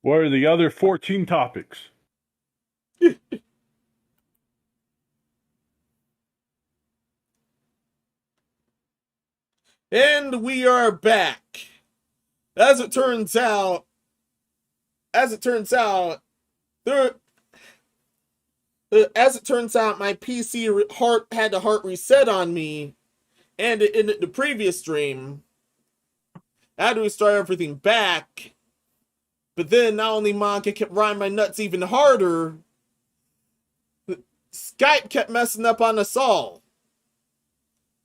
What are the other 14 topics? And we are back. As it turns out, my PC had a hard reset on me, and in the previous stream, I had to restart everything back. But then not only Monica kept riding my nuts even harder, Skype kept messing up on us all.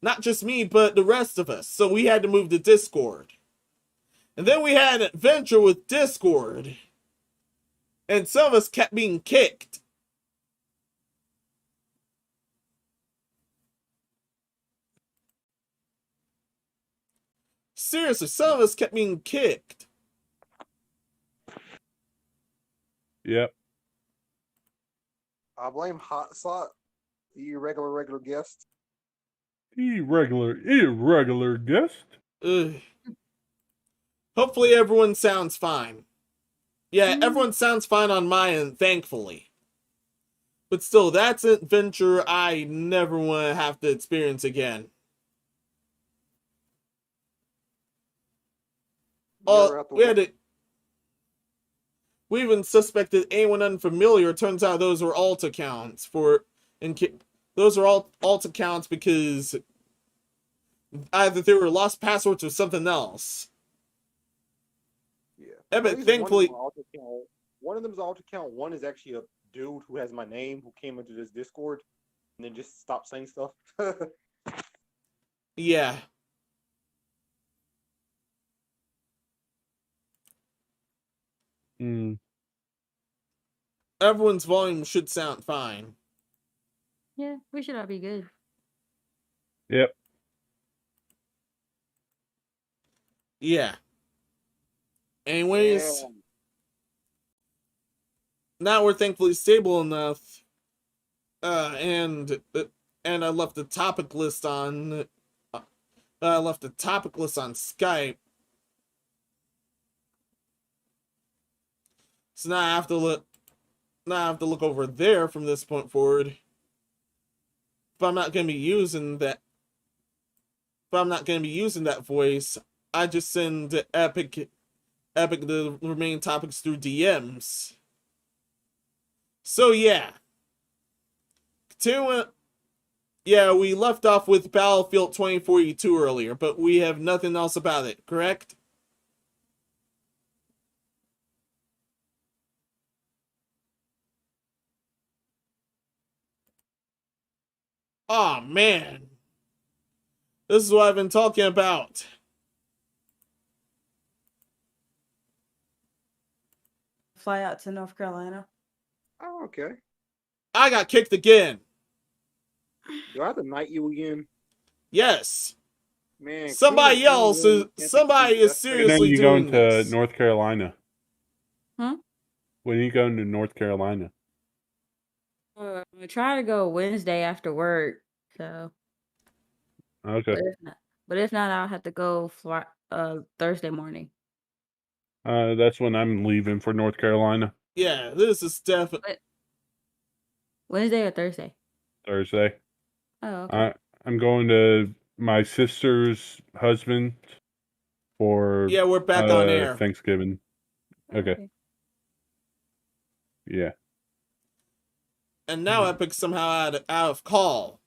Not just me, but the rest of us. So we had to move to Discord. And then we had an adventure with Discord. And some of us kept being kicked. Seriously, some of us kept being kicked. Yep. I blame Hot Slot, the regular guest. Irregular guest. Ugh. Hopefully everyone sounds fine. Yeah, everyone sounds fine on my end, thankfully. But still, that's an adventure I never want to have to experience again. We even suspected anyone unfamiliar. Turns out those were alt accounts those are all alt accounts because either they were lost passwords or something else. Yeah, but thankfully, one of them is alt account. One is actually a dude who has my name who came into this Discord and then just stopped saying stuff. Yeah. Everyone's volume should sound fine. Yeah, we should all be good. Yep. Yeah. Anyways, now we're thankfully stable enough. And I left the topic list on. Skype. So now I have to look. Now I have to look over there from this point forward. But I'm not going to be using that. Voice. I just send Epic the remaining topics through DMs. So yeah. Yeah, we left off with Battlefield 2042 earlier, but we have nothing else about it, correct? Aw, man. This is what I've been talking about. Fly out to North Carolina. Oh, okay. I got kicked again. Do I have to knight you again? Yes. Man, somebody else is seriously when are you doing going this. to North Carolina? Huh? When are you going to North Carolina? I try to go Wednesday after work. So. Okay. But if not, I'll have to go Thursday morning. That's when I'm leaving for North Carolina. Yeah, this is definitely Wednesday or Thursday? Thursday. Oh, okay. I'm going to my sister's husband for we're back on air. Thanksgiving. Okay. Yeah. And now Epic somehow out of call.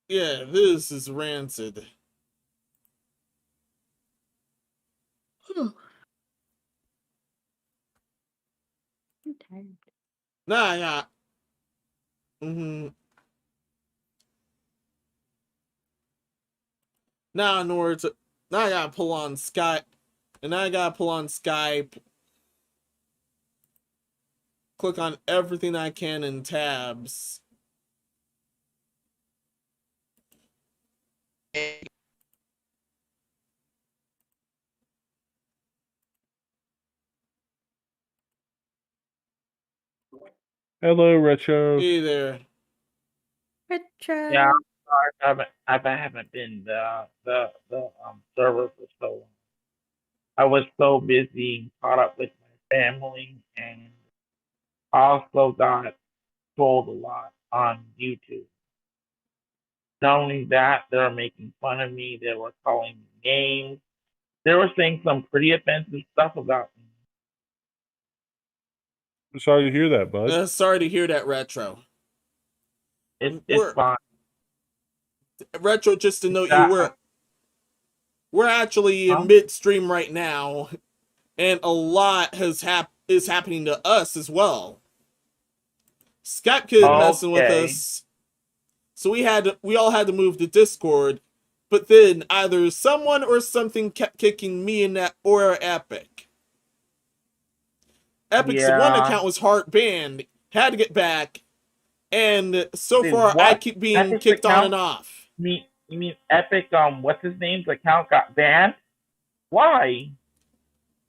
Yeah, this is rancid. I'm tired. Nah, yeah. Now in order to now I gotta pull on Skype. And now I gotta pull on Skype. Click on everything I can in tabs. Hello, Retro. Hey there. Retro. Yeah, I haven't been the server for so long. I was so busy caught up with my family, and also got trolled a lot on YouTube. Not only that, they were making fun of me. They were calling me names. They were saying some pretty offensive stuff about me. I'm sorry to hear that, bud. Sorry to hear that, Retro. It's fine. Retro, just to note you, That- we're actually Huh? in midstream right now, and a lot is happening to us as well. Skype kid messing with Okay. us, so we all had to move to Discord. But then either someone or something kept kicking me in that or Epic. Epic's one Yeah. account was hard banned, had to get back, and so Wait, far I what? keep being Epic's kicked on account? and off. You mean Epic? What's his name's account got banned? Why?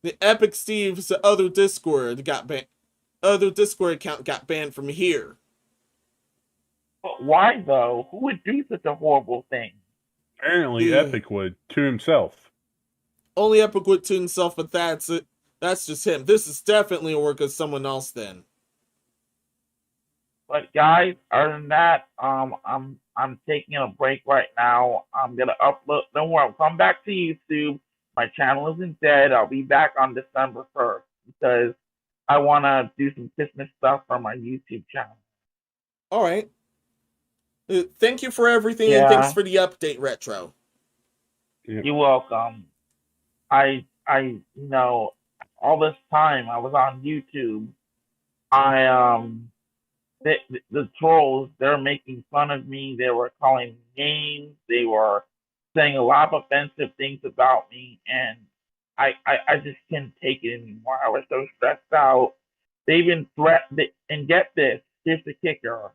The Epic Steve's other Discord got banned. Other Discord account got banned from here. But why though? Who would do such a horrible thing? Apparently, Yeah. Epic would to himself. Only Epic would to himself, but that's it. That's just him. This is definitely a work of someone else then. But guys, other than that, I'm taking a break right now. I'm gonna upload. Don't worry, I'll come back to YouTube. My channel isn't dead. I'll be back on December 1st because I want to do some Christmas stuff for my YouTube channel. All right. Thank you for everything, and thanks for the update, Retro. Yeah. You're welcome. All this time I was on YouTube, the trolls, they're making fun of me. They were calling me names. They were saying a lot of offensive things about me, and I just couldn't take it anymore. I was so stressed out. They even threatened, and get this, here's the kicker.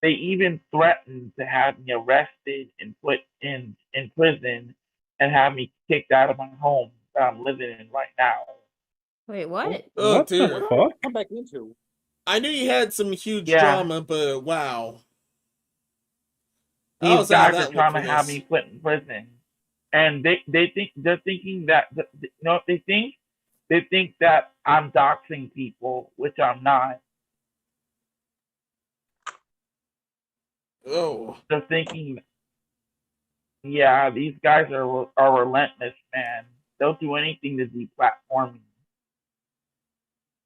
They even threatened to have me arrested and put in prison and have me kicked out of my home that I'm living in right now. Wait, what? Oh, What dear. the What fuck? come back into? I knew you had some huge Yeah. drama, but wow. I These was out of guys that are trying to look for have this. me put in prison, and they're thinking that they think that I'm doxing people, which I'm not. Oh. They're thinking, yeah, these guys are relentless, man. They'll do anything to deplatform me.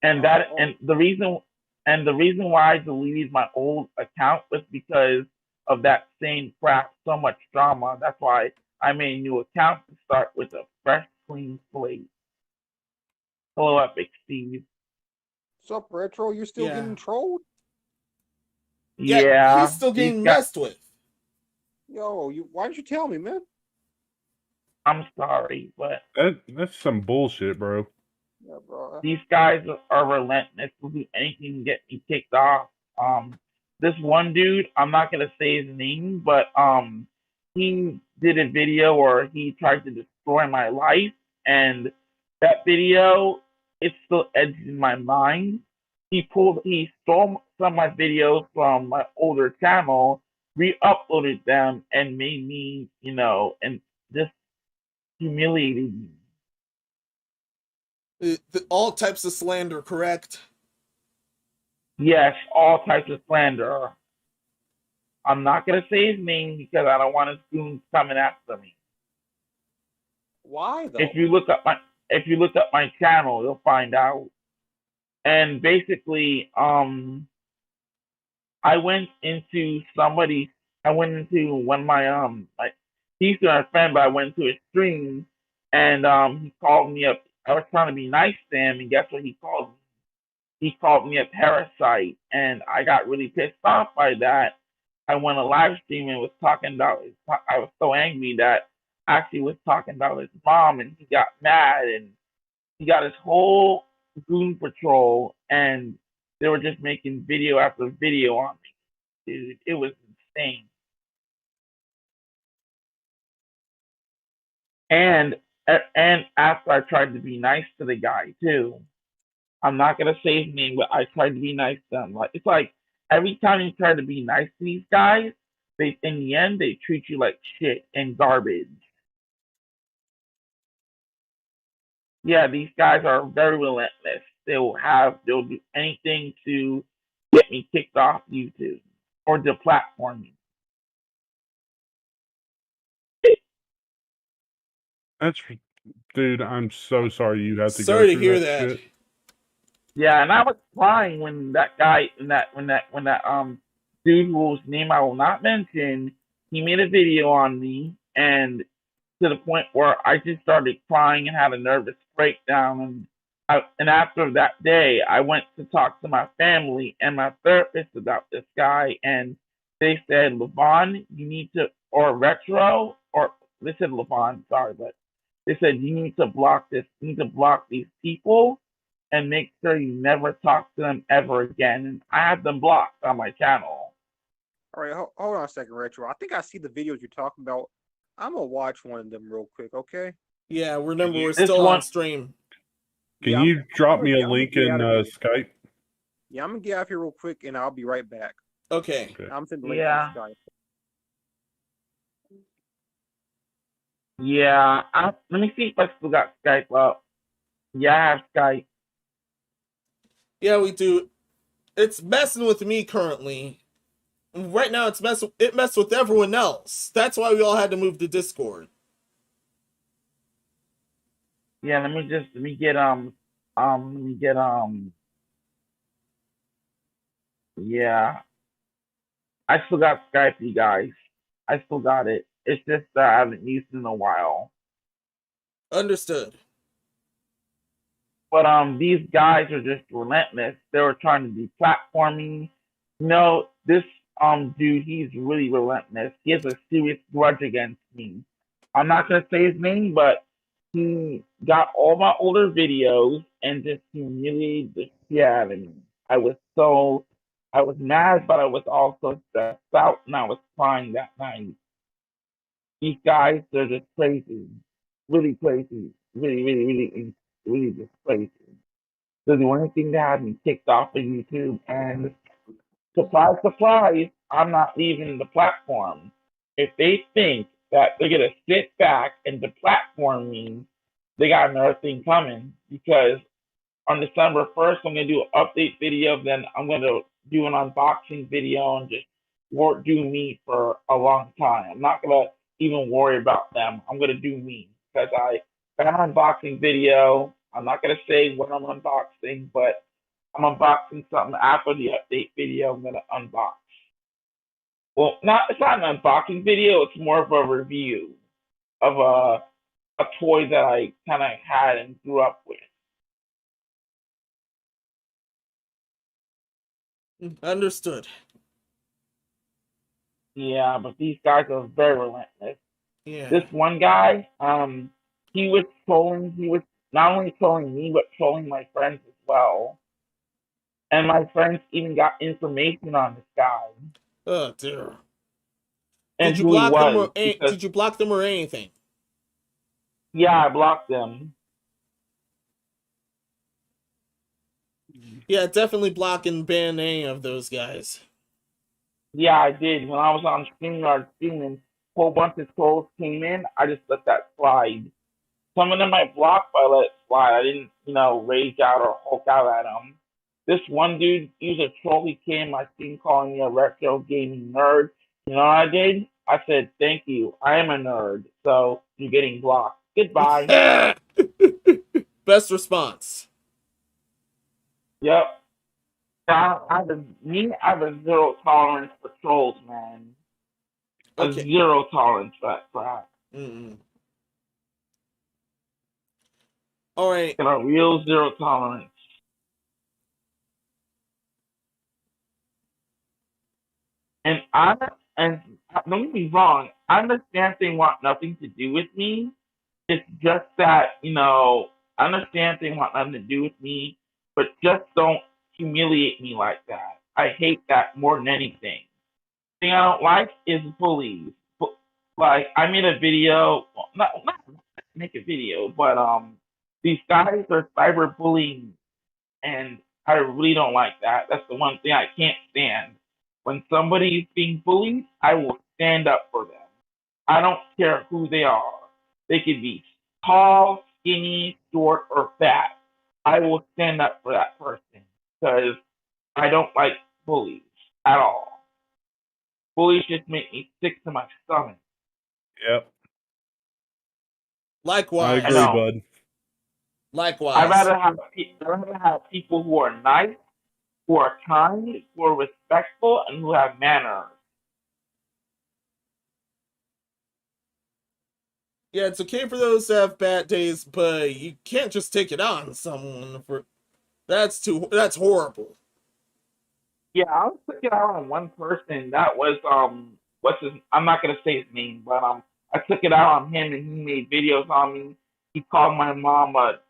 And the reason why I deleted my old account was because of that same crap, so much drama. That's why I made a new account to start with a fresh, clean slate. Hello, Epic Steve. What's up, Retro? You're still Yeah. getting trolled? Yeah, he's still getting messed with. Yo, why didn't you tell me, man? I'm sorry, but That's some bullshit, bro. Yeah, bro. these guys are relentless. Will do anything to get me kicked off. This one dude, I'm not gonna say his name, but he did a video where he tried to destroy my life, and that video, it's still edged in my mind. He stole some of my videos from my older channel, re-uploaded them, and made me, and just humiliated me. All types of slander, correct? Yes, all types of slander. I'm not gonna say his name because I don't want his goons coming after me. Why though? If you look up my channel, you'll find out. And basically, I went into one of my he's a friend, but I went to his stream, and he called me up. I was trying to be nice to him, and guess what he called me? He called me a parasite, and I got really pissed off by that. I went a live stream and was talking about I was so angry that I actually was talking about his mom, and he got mad, and he got his whole goon patrol, and they were just making video after video on me. Dude, it was insane. And after I tried to be nice to the guy too. I'm not gonna say his name, but I tried to be nice to him. Like, it's like every time you try to be nice to these guys, in the end they treat you like shit and garbage. Yeah, these guys are very relentless. They'll do anything to get me kicked off YouTube or deplatform me. That's, dude, I'm so sorry you had to go Sorry to through hear that that. shit. Yeah, and I was crying when that guy, when that dude whose name I will not mention, he made a video on me, and to the point where I just started crying and had a nervous breakdown. And after that day, I went to talk to my family and my therapist about this guy, and they said, Levon, you need to, or Retro, or they said Levon, sorry, but they said you need to block this, you need to block these people and make sure you never talk to them ever again. And I have them blocked on my channel. All right, hold on a second, Retro. I think I see the videos you're talking about. I'm gonna watch one of them real quick, okay? Yeah, remember we're This still one- on stream. Can Yeah, you drop I'm me gonna- a I'm link gonna in get out of here. Skype? Yeah, I'm gonna get out of here real quick, and I'll be right back. Okay. Okay. I'm sending the link Yeah. to Skype. Yeah, let me see if I still got Skype up. Yeah, I have Skype. Yeah, we do. It's messing with me currently. Right now, it messed with everyone else. That's why we all had to move to Discord. Yeah, let me get yeah. I still got Skype, you guys. I still got it. It's just that I haven't used it in a while. Understood. But these guys are just relentless. They were trying to deplatform me. No, this dude, he's really relentless. He has a serious grudge against me. I'm not gonna say his name, but he got all my older videos and just humiliated the shit out of me. I was mad, but I was also stressed out, and I was crying that night. These guys, they're just crazy, really crazy, really just crazy. They'll do anything to have me kicked off of YouTube, and surprise, surprise, I'm not leaving the platform. If they think that they're gonna sit back and deplatform me, they got another thing coming, because on December 1st, I'm gonna do an update video, then I'm gonna do an unboxing video and just do me for a long time. I'm not gonna even worry about them. I'm gonna do me, because I got an unboxing video. I'm not gonna say what I'm unboxing, but I'm unboxing something after the update video. I'm gonna unbox. Well, it's not an unboxing video. It's more of a review of a toy that I kind of had and grew up with. Understood. Yeah, but these guys are very relentless. Yeah. This one guy, he was trolling. He was not only trolling me, but trolling my friends as well. And my friends even got information on this guy. Oh dear. And Did you who he block them was. or did you block them or anything? Yeah, I blocked them. Yeah, definitely block and ban any of those guys. Yeah, I did. When I was on Streamlabs streaming, a whole bunch of trolls came in. I just let that slide. Some of them I blocked, but I let it slide. I didn't, rage out or hulk out at them. This one dude, he was a troll. He came my stream calling me a retro gaming nerd. You know what I did? I said, thank you. I am a nerd. So you're getting blocked. Goodbye. Best response. Yep. I have a zero tolerance for trolls, man. Okay. A zero tolerance for that crap. All right. A real zero tolerance. And don't get me wrong, I understand they want nothing to do with me. It's just that, I understand they want nothing to do with me, but just don't humiliate me like that. I hate that more than anything. The thing I don't like is bullies. Like, I made a video, well, not make a video, but these guys are cyberbullying, and I really don't like that. That's the one thing I can't stand. When somebody is being bullied, I will stand up for them. I don't care who they are. They could be tall, skinny, short, or fat. I will stand up for that person because I don't like bullies at all. Bullies just make me sick to my stomach. Yep. Likewise. I agree, bud. Likewise. I'd rather have people who are nice, who are kind, who are respectful, and who have manners. Yeah, it's okay for those to have bad days, but you can't just take it on someone for that's horrible. Yeah, I was taking out on one person. That was I'm not gonna say his name, but I took it out on him, and he made videos on me. He called my mom a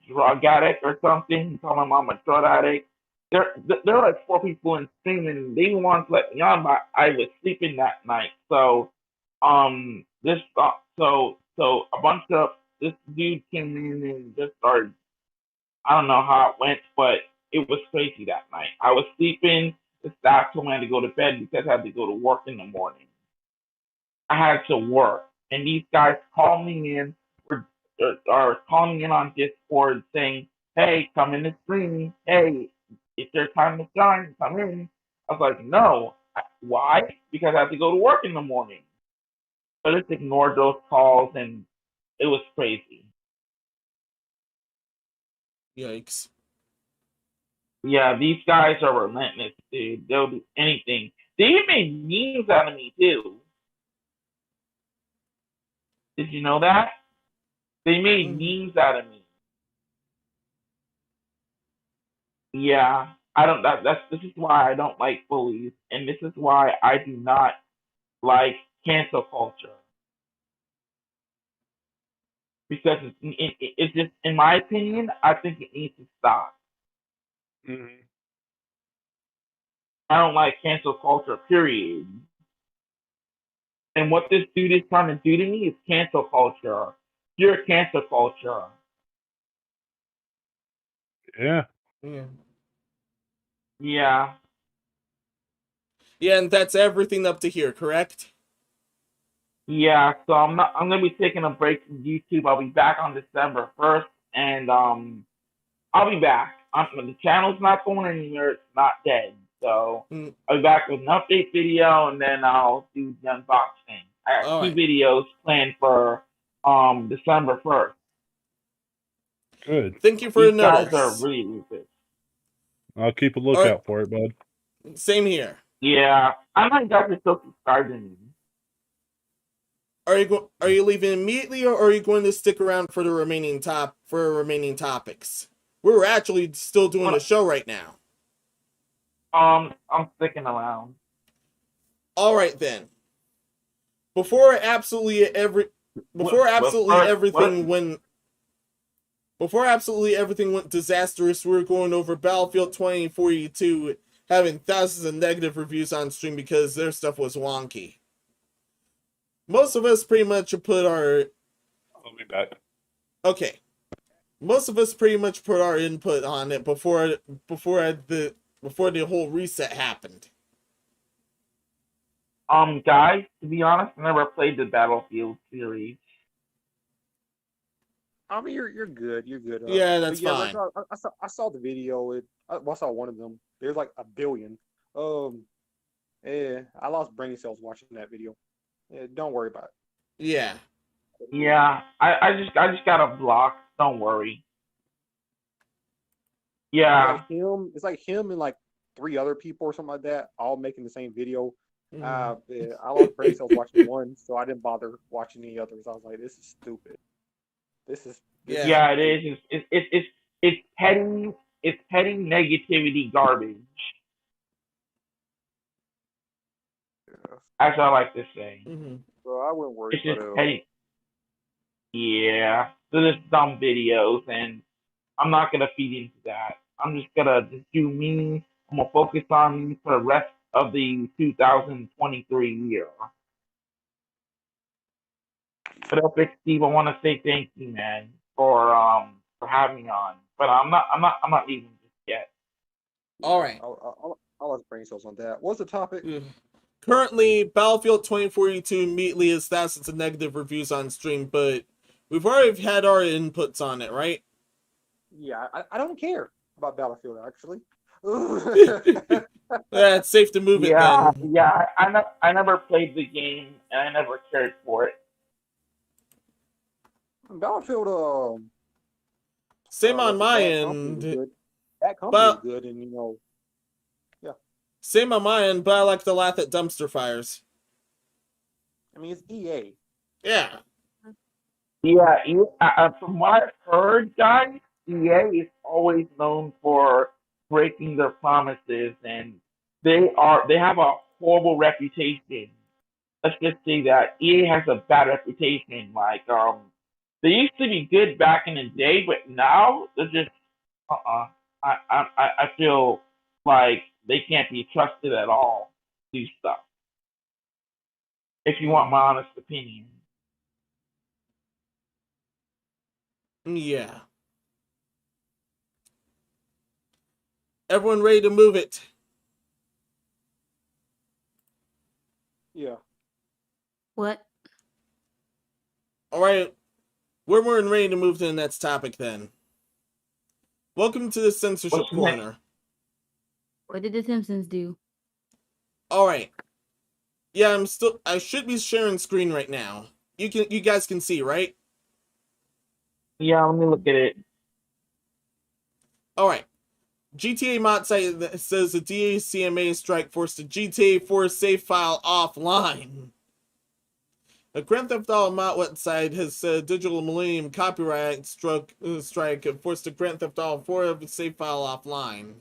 drug addict or something. He called my mom a drug addict. There were like 4 people in stream, and they wanted to let me on, but I was sleeping that night. So so a bunch of this dude came in and just started. I don't know how it went, but it was crazy that night. I was sleeping. The staff told me I had to go to bed because I had to go to work in the morning. I had to work, and these guys called me in or calling me in on Discord saying, "Hey, come in the stream. Hey, it's your time to shine. Come in." I was like, "No, why? Because I have to go to work in the morning." I just ignored those calls, and it was crazy. Yikes. Yeah, these guys are relentless, dude. They'll do anything. They even made memes out of me, too. Did you know that? They made memes out of me. Yeah, I don't. This is why I don't like bullies, and this is why I do not like cancel culture. Because it's just, in my opinion, I think it needs to stop. Mhm. I don't like cancel culture, period. And what this dude is trying to do to me is cancel culture. Pure cancel culture. Yeah. Yeah. Yeah. Yeah, and that's everything up to here, correct? Yeah, so I'm gonna be taking a break from YouTube. I'll be back on December 1st, and I'll be back. The channel's not going anywhere, it's not dead. So I'll be back with an update video, and then I'll do the unboxing. I got 2 videos planned for December 1st. Good. Thank you for the These guys notice. are really ruthless. I'll keep a lookout for it, bud. Same here. Yeah, I know you guys are still subscribing. Are you leaving immediately, or are you going to stick around for the remaining topics? We're actually still doing the show right now. I'm sticking around. All right then. Before absolutely everything went disastrous, we were going over Battlefield 2042, having thousands of negative reviews on stream because their stuff was wonky. Most of us pretty much put our... I'll be back. Okay. Most of us pretty much put our input on it before the whole reset happened. Guys, to be honest, I never played the Battlefield series. I mean, you're good. You're good. Yeah, that's fine. I saw the video. I saw one of them. There's like a billion. Yeah, I lost brain cells watching that video. Yeah, don't worry about it. Yeah. Yeah, I just got a block. Don't worry. Yeah. It's like him and like 3 other people or something like that, all making the same video. Yeah, I lost brain cells watching one, so I didn't bother watching any others. I was like, this is stupid. Yeah, it is. It's petty negativity garbage. As I like to say. So I wouldn't worry. It's just petty. Yeah, so just dumb videos, and I'm not gonna feed into that. I'm just gonna do me. I'm gonna focus on me for the rest of the 2023 year. But Epic Steve, I want to say thank you, man, for having me on. But I'm not leaving just yet. All right. I lost brain cells on that. What's the topic? Currently, Battlefield 2042 immediately has thousands of negative reviews on stream, but we've already had our inputs on it, right? Yeah, I don't care about Battlefield actually. Yeah, it's safe to move it Yeah, then. yeah. I never played the game, and I never cared for it. Battlefield, Same on my that company was end. good. That company was good, and you know, yeah. Same on my end, but I like to laugh at dumpster fires. I mean, it's EA. Yeah. Yeah, from what I've heard, guys, EA is always known for breaking their promises, and they have a horrible reputation. Let's just say that EA has a bad reputation. Like, they used to be good back in the day, but now they're just I feel like they can't be trusted at all to do stuff. If you want my honest opinion. Yeah. Everyone ready to move it? Yeah. What? All right. We're more than ready to move to the next topic then. Welcome to the censorship What's next? corner. What did the Simpsons do? All right. Yeah, I should be sharing screen right now. You guys can see, right? Yeah, let me look at it. All right. GTA mod site that says the DCMA strike forced the GTA 4 save file offline. The Grand Theft Auto mod website has said Digital Millennium copyright strike forced the Grand Theft Auto 4 save file offline.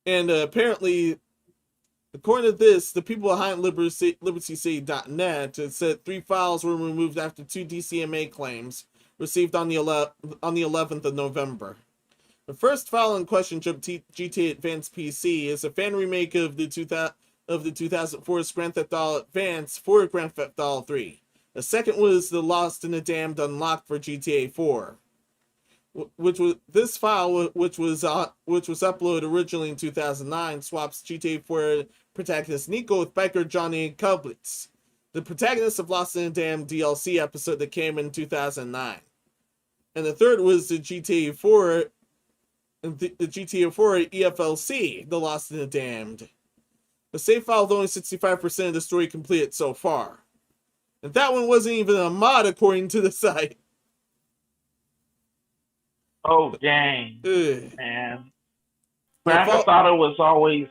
And apparently, according to this, the people behind LibertyCity.net said 3 files were removed after 2 DCMA claims received on the 11th of November. The first file in question, GTA Advance PC, is a fan remake of the 2004's Grand Theft Auto Advance for Grand Theft Auto 3. The second was the Lost in the Damned Unlocked for GTA 4, which was this file, which was uploaded originally in 2009, swaps GTA 4 protagonist Nico with biker Johnny Kublitz, the protagonist of Lost in the Damned DLC episode that came in 2009. And the third was the GTA 4. The GTA 4 EFLC, The Lost and the Damned. The save file with only 65% of the story completed so far. And that one wasn't even a mod according to the site. Oh dang, Ugh. man! Grand Theft Auto was always,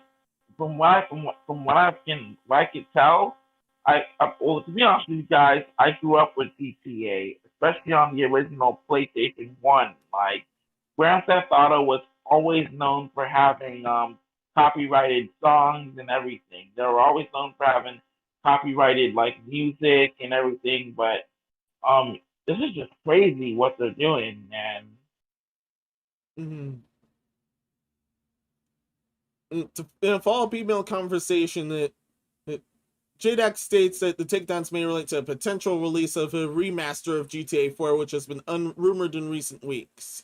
from what I could tell, well, to be honest with you guys, I grew up with GTA, especially on the original PlayStation 1. Like, Grand Theft Auto was always known for having copyrighted songs and everything. They were always known for having copyrighted like music and everything. But this is just crazy what they're doing, man. Mm-hmm. In a follow-up email conversation, that JDAC states that the takedowns may relate to a potential release of a remaster of GTA 4, which has been rumored in recent weeks.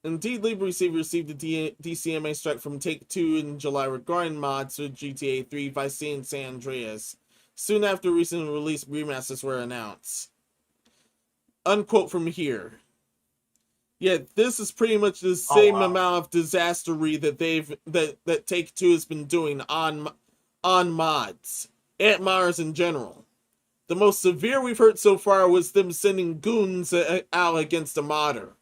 Indeed, Liberty received a DCMA strike from Take-Two in July regarding mods to GTA 3, Vice City, and San Andreas, soon after recent release remasters were announced. Unquote from here. Yet this is pretty much the same amount of disastery that Take-Two has been doing on mods and modders in general. The most severe we've heard so far was them sending goons out against a modder.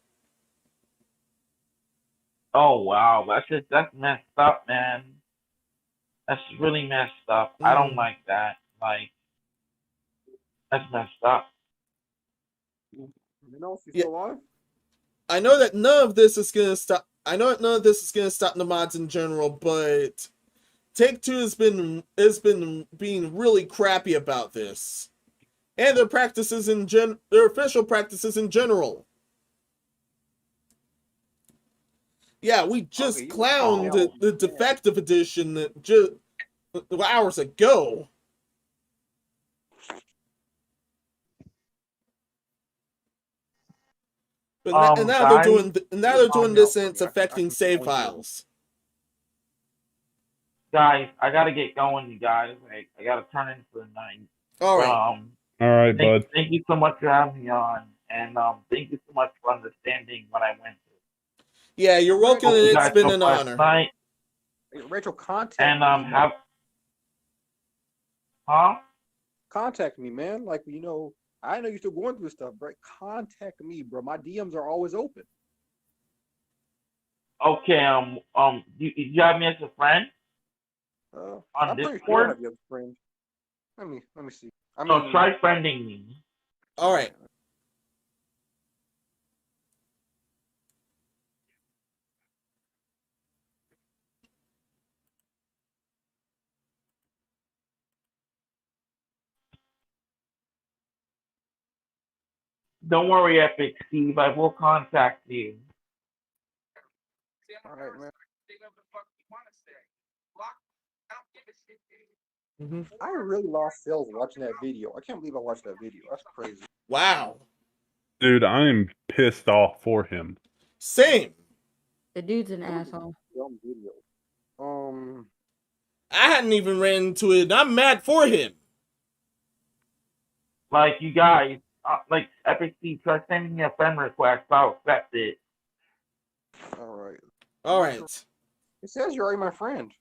Oh wow, that's messed up, man. That's really messed up. I don't like that. Like, that's messed up. You know, she's still alive? I know that none of this is gonna stop. I know that none of this is gonna stop the mods in general, but Take-Two has been being really crappy about this, and their practices their official practices in general. Yeah, we just clowned the Defective Edition just hours ago. But now they're doing this, and it's affecting save files. guys, I gotta get going. You guys, I gotta turn in for the night. All right. All right, bud. Thank you so much for having me on, and thank you so much for understanding what I went through. Yeah, you're welcome. Hope you It's guys been have an a blessed honor. night, Hey, Rachel, contact and me. have Contact me, man. Like, you know, I know you're still going through stuff, bro. Contact me, bro. My DMs are always open. okay. You have me as a friend on I'm pretty sure I Discord? have you as a friend. Let me see. I So mean, try friending me. All right. Don't worry, Epic Steve. I will contact you. all right, man. I really lost sales watching that video. I can't believe I watched that video. That's crazy. Wow. Dude, I am pissed off for him. Same. The dude's an asshole. Dumb video. I hadn't even ran into it. I'm mad for him. Like, you guys, like, Epic Steve, try sending me a friend request. I'll accept it. All right. All right. It says you're already my friend.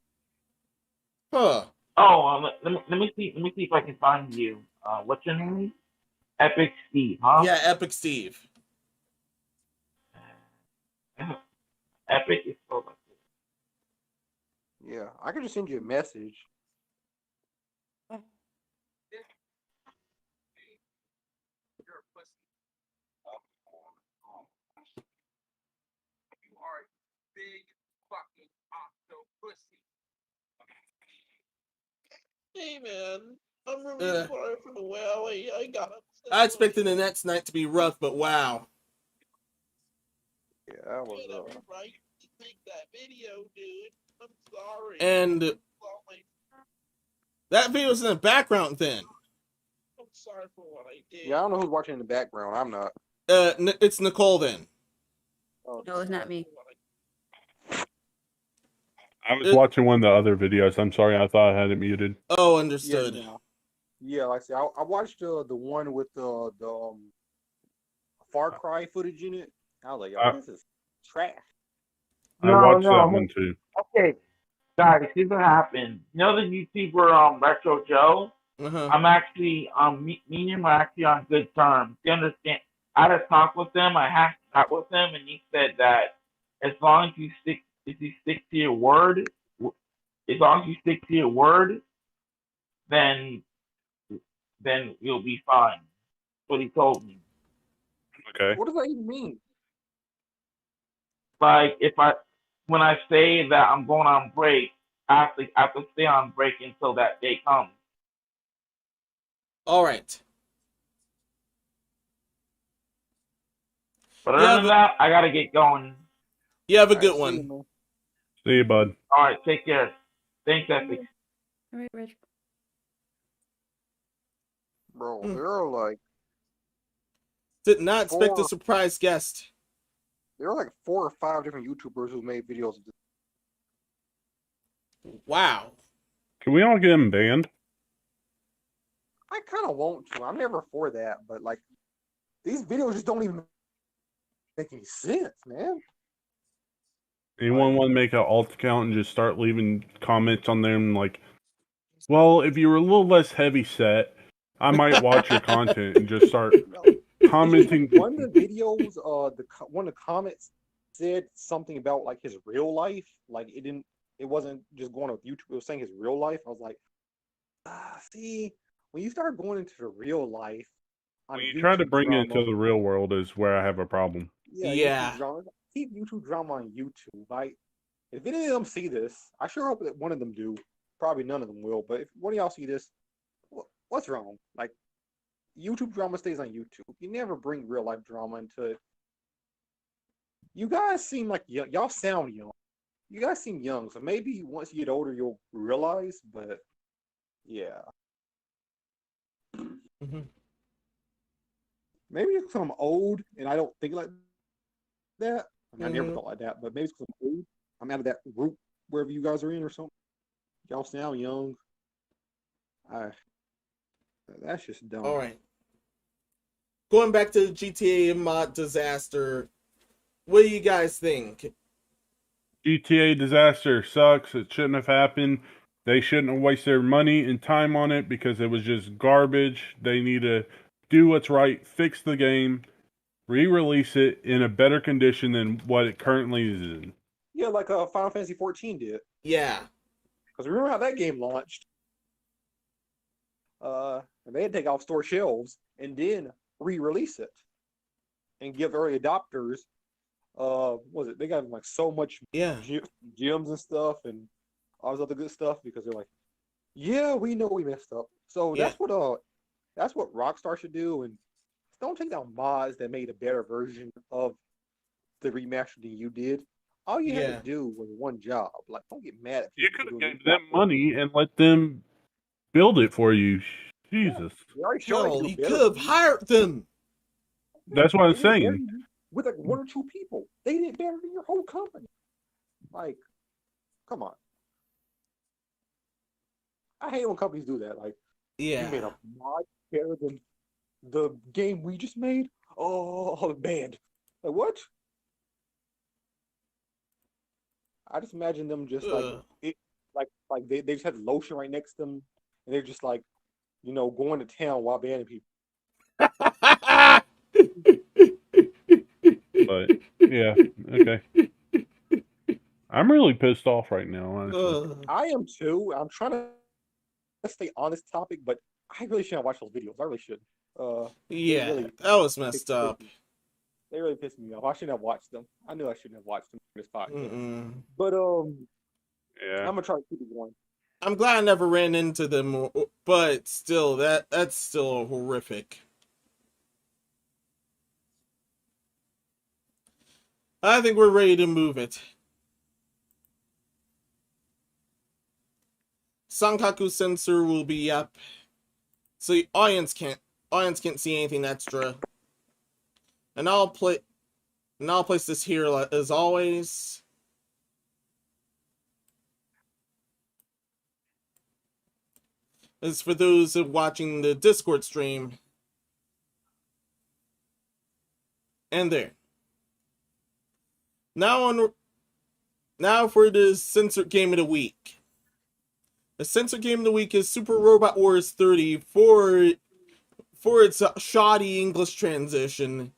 Huh. Oh, let me see if I can find you. What's your name? Epic Steve, huh? Yeah, Epic Steve. Epic is so like this. Yeah, I could just send you a message. Hey man, I'm really sorry for the way I got upset. I expected the next night to be rough, but wow. Yeah, that was Right to take that video, dude. I'm sorry. And that video's in the background then. I'm sorry for what I did. Yeah, I don't know who's watching in the background. I'm not. It's Nicole then. Oh, No, it's not me. I was watching one of the other videos. I'm sorry, I thought I had it muted. Oh, understood. Yeah, like I said, I watched the one with the Far Cry footage in it. I was like, yo, this is trash. I watched that one too. Okay, guys, here's what happened. You know the YouTuber Retro Joe? I'm actually me and him are actually on good terms. You understand? I had a talk with him. I had a talk with him, and he said that as long as you stick to your word, then you'll be fine. That's what he told me. Okay. What does that even mean? Like, when I say that I'm going on break, I have to stay on break until that day comes. All right. But other than that, I gotta get going. You have a good one. See you, bud. All right, take care. Thanks, Epic. All right, Rich. Bro, they're like... Did not expect a surprise guest. There are like 4 or 5 different YouTubers who made videos. Wow. Can we all get him banned? I kind of want to. I'm never for that, but like, these videos just don't even make any sense, man. Anyone want to make an alt account and just start leaving comments on them like, well, if you were a little less heavy set, I might watch your content and just start commenting. One of the videos, one of the comments said something about like his real life. Like it wasn't just going with YouTube. It was saying his real life. I was like, see, when you start going into the real life, when you try to bring it into the real world is where I have a problem. Yeah. Keep YouTube drama on YouTube. Like, if any of them see this, I sure hope that one of them do. Probably none of them will, but if one of y'all see this, what's wrong? Like, YouTube drama stays on YouTube. You never bring real life drama into it. You guys seem like young. Y'all sound young. You guys seem young, so maybe once you get older, you'll realize, but yeah. Maybe it's because I'm old and I don't think like that. I mean, I never thought like that, but maybe it's because I'm old. I'm out of that group wherever you guys are in or something. Y'all sound young. That's just dumb. All right. Going back to the GTA mod disaster, what do you guys think? GTA disaster sucks. It shouldn't have happened. They shouldn't have wasted their money and time on it because it was just garbage. They need to do what's right, fix the game, re-release it in a better condition than what it currently is in. Yeah, like Final Fantasy 14 did. Yeah. Because remember how that game launched? And they had to take off store shelves and then re-release it and give early adopters. Was it? They got like so much gems and stuff and all this other good stuff because they're like, yeah, we know we messed up. So that's what Rockstar should do, and don't take down mods that made a better version of the remaster than you did. All you had to do was one job. Like, don't get mad at You people. could have given them money and let them build it for you. Jesus. Hell, you could have hired them. That's what I'm saying. With like one or two people. They did better than your whole company. Like, come on. I hate when companies do that. Like, you made a mod better than the game we just made? Oh, banned. Like, what? I just imagine them just like they just had lotion right next to them, and they're just like, you know, going to town while banning people. But yeah, okay. I'm really pissed off right now, honestly. I am too. I'm trying to stay on this topic, but I really shouldn't watch those videos. I really should. That was messed up. They really pissed me off. I shouldn't have watched them. I knew I shouldn't have watched them in this podcast. But I'm gonna try to keep it going. I'm glad I never ran into them, but still, that's still horrific. I think we're ready to move it. Sankaku sensor will be up, so the audience can't see anything extra. And I'll place this here as always. As for those watching the Discord stream. And there. Now for the censored game of the week. The censored game of the week is Super Robot Wars 30 for its shoddy English transition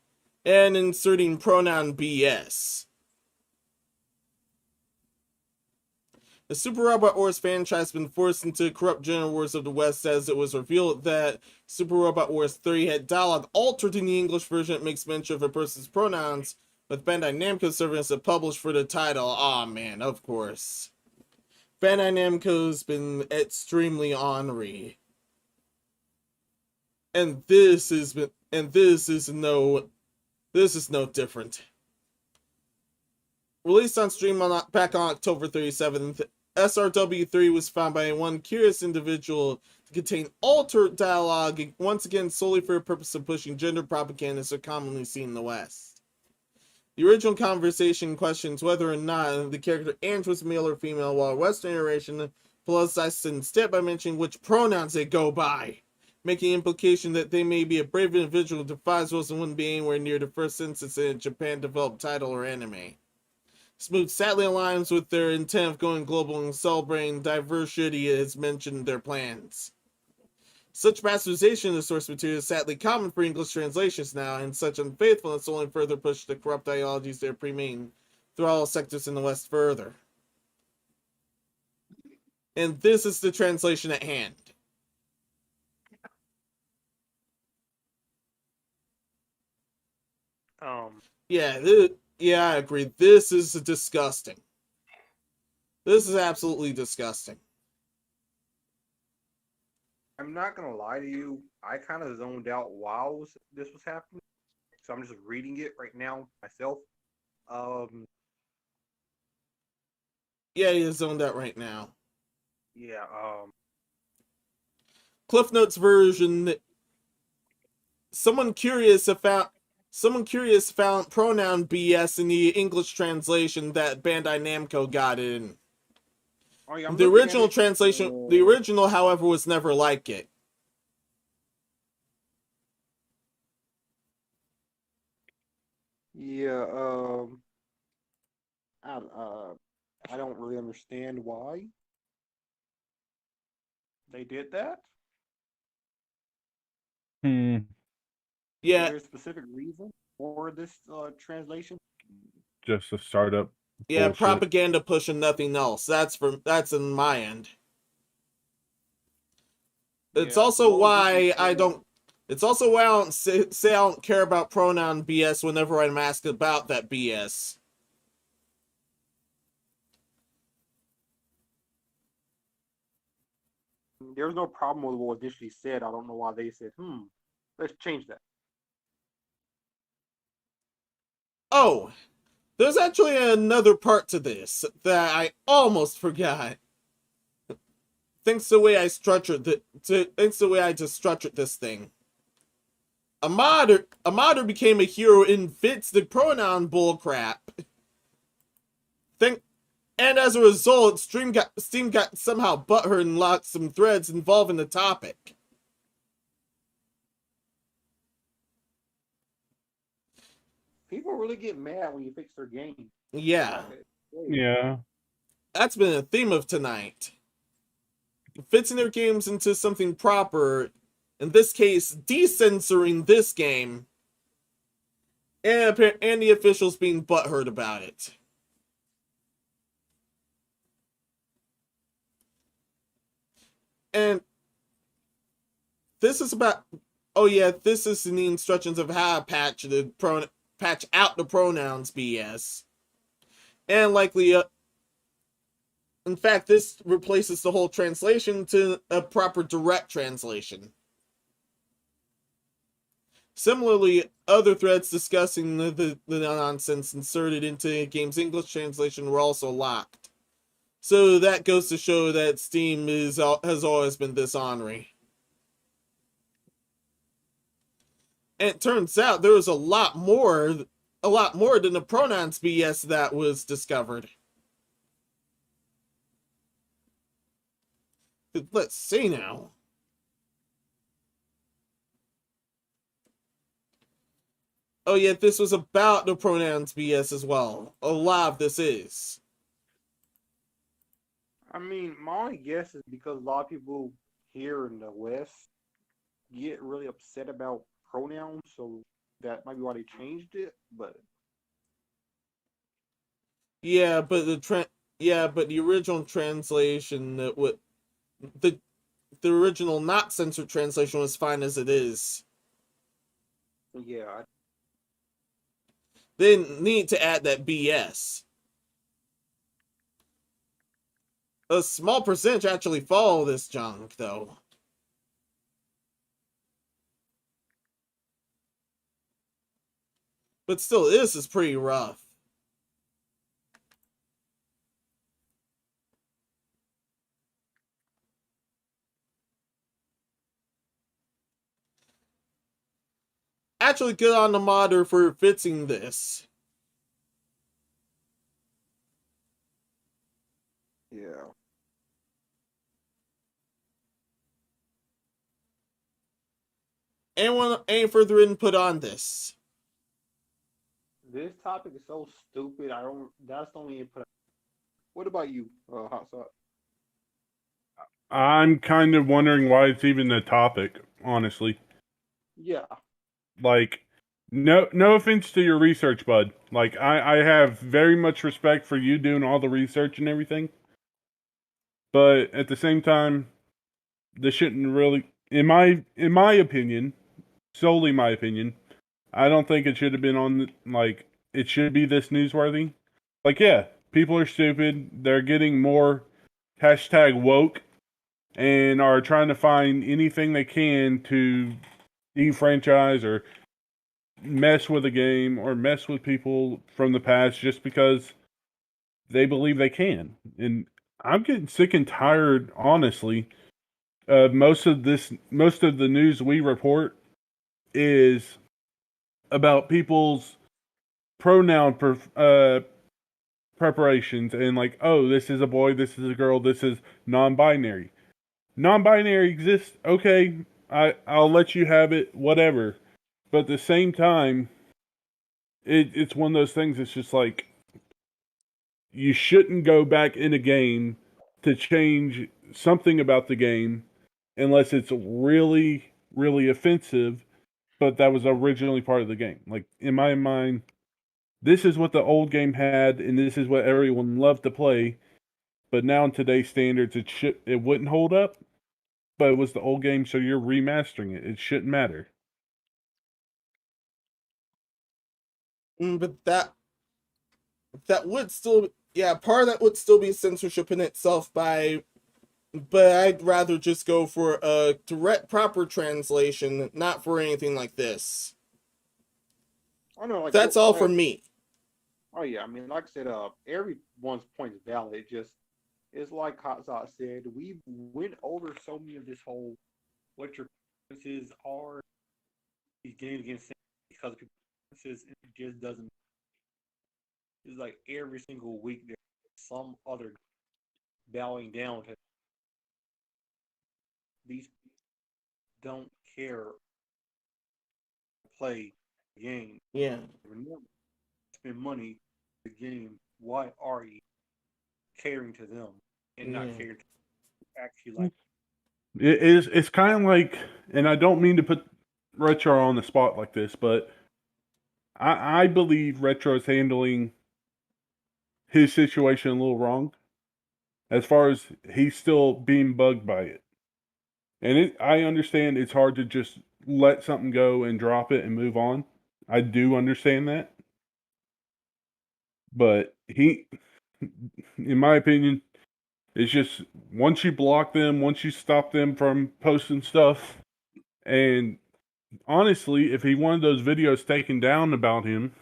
and inserting pronoun BS. The Super Robot Wars franchise has been forced into corrupt General Wars of the West as it was revealed that Super Robot Wars 3 had dialogue altered in the English version that makes mention of a person's pronouns, with Bandai Namco serving as a publisher for the title. Aw, man, of course. Bandai Namco's been extremely ornery. And this is no different. Released on stream back on October 37th, SRW3 was found by one curious individual to contain altered dialogue, once again solely for the purpose of pushing gender propaganda so commonly seen in the West. The original conversation questions whether or not the character Andrew was male or female, while Western iteration politicized instead by mentioning which pronouns they go by, making implication that they may be a brave individual who defies rules and wouldn't be anywhere near the first instance in a Japan-developed title or anime. This move sadly aligns with their intent of going global and celebrating diversity as mentioned in their plans. Such bastardization of the source material is sadly common for English translations now, and such unfaithfulness only further pushes the corrupt ideologies they are permeating through all sectors in the West further. And this is the translation at hand. Yeah, I agree. This is disgusting. This is absolutely disgusting. I'm not gonna lie to you. I kind of zoned out while this was happening, so I'm just reading it right now myself. Yeah, you're zoned out right now. Yeah. Cliff Notes version. Someone curious found pronoun BS in the English translation that Bandai Namco got in. Oh, yeah, I'm The looking at original it. translation, the original, however, was never like it. Yeah, I don't really understand why they did that. Is Yeah, there a specific reason for this translation? Just a startup yeah, bullshit. propaganda push and nothing else. That's in my end. It's Yeah, also most why recent I don't. It's also why I don't say I don't care about pronoun BS whenever I'm asked about that BS. There's no problem with what was initially said. I don't know why they said, let's change that. Oh, there's actually another part to this that I almost forgot. Thanks the way I structured thanks the way I just structured this thing. A modder became a hero and fits the pronoun bullcrap. And as a result, Steam got somehow butthurt and locked some threads involving the topic. People really get mad when you fix their game. Yeah. Yeah. That's been a theme of tonight. Fixing their games into something proper, in this case, decensoring this game, and the officials being butthurt about it. And this is about, oh yeah, this is in the instructions of how to patch out the pronouns BS. And likely, in fact, this replaces the whole translation to a proper direct translation. Similarly, other threads discussing the nonsense inserted into a game's English translation were also locked. So that goes to show that Steam has always been this ornery. And it turns out there was a lot more than the pronouns BS that was discovered. Let's see now. Oh yeah, this was about the pronouns BS as well. A lot of this is. I mean, my only guess is because a lot of people here in the West get really upset about pronouns, so that might be why they changed it. But Yeah, but the original translation that would the original not censored translation was fine as it is. yeah, They didn't need to add that BS. A small percentage actually follow this junk, though. But still, this is pretty rough. Actually, good on the modder for fixing this. yeah. Anyone, any further input on this? This topic is so stupid. I don't. That's the only input. What about you, Hot Sauce? I'm kind of wondering why it's even a topic, honestly. Yeah. Like, no offense to your research, bud. Like, I have very much respect for you doing all the research and everything. But at the same time, this shouldn't really, in my opinion, solely my opinion, I don't think it should have been on, like, it should be this newsworthy. Like, yeah, people are stupid. They're getting more hashtag woke and are trying to find anything they can to defranchise or mess with a game or mess with people from the past just because they believe they can. And I'm getting sick and tired, honestly. Most of the news we report is about people's pronoun preparations and like, oh, this is a boy, this is a girl, this is non-binary. Non-binary exists, okay, I'll let you have it, whatever. But at the same time, it's one of those things. It's just like you shouldn't go back in a game to change something about the game unless it's really, really offensive. But that was originally part of the game. Like in my mind, this is what the old game had, and this is what everyone loved to play. But now in today's standards, it wouldn't hold up. But it was the old game, so you're remastering it. It shouldn't matter. But that would still, yeah, part of that would still be censorship in itself but I'd rather just go for a direct proper translation, not for anything like this. I know, like That's all for me. Oh yeah, I mean, like I said, everyone's point is valid. It's like Hatzat said, we went over so many of this whole what your preferences are these games against because of people's preferences. It just doesn't. It's like every single week there's some other bowing down to these don't care to play the game. Yeah. Spend money the game. Why are you catering to them and not catering to actually like? It's kind of like, and I don't mean to put Retro on the spot like this, but I believe Retro is handling his situation a little wrong. As far as he's still being bugged by it. And I understand it's hard to just let something go and drop it and move on. I do understand that. But he, in my opinion, it's just once you block them, once you stop them from posting stuff, and honestly, if he wanted those videos taken down about him,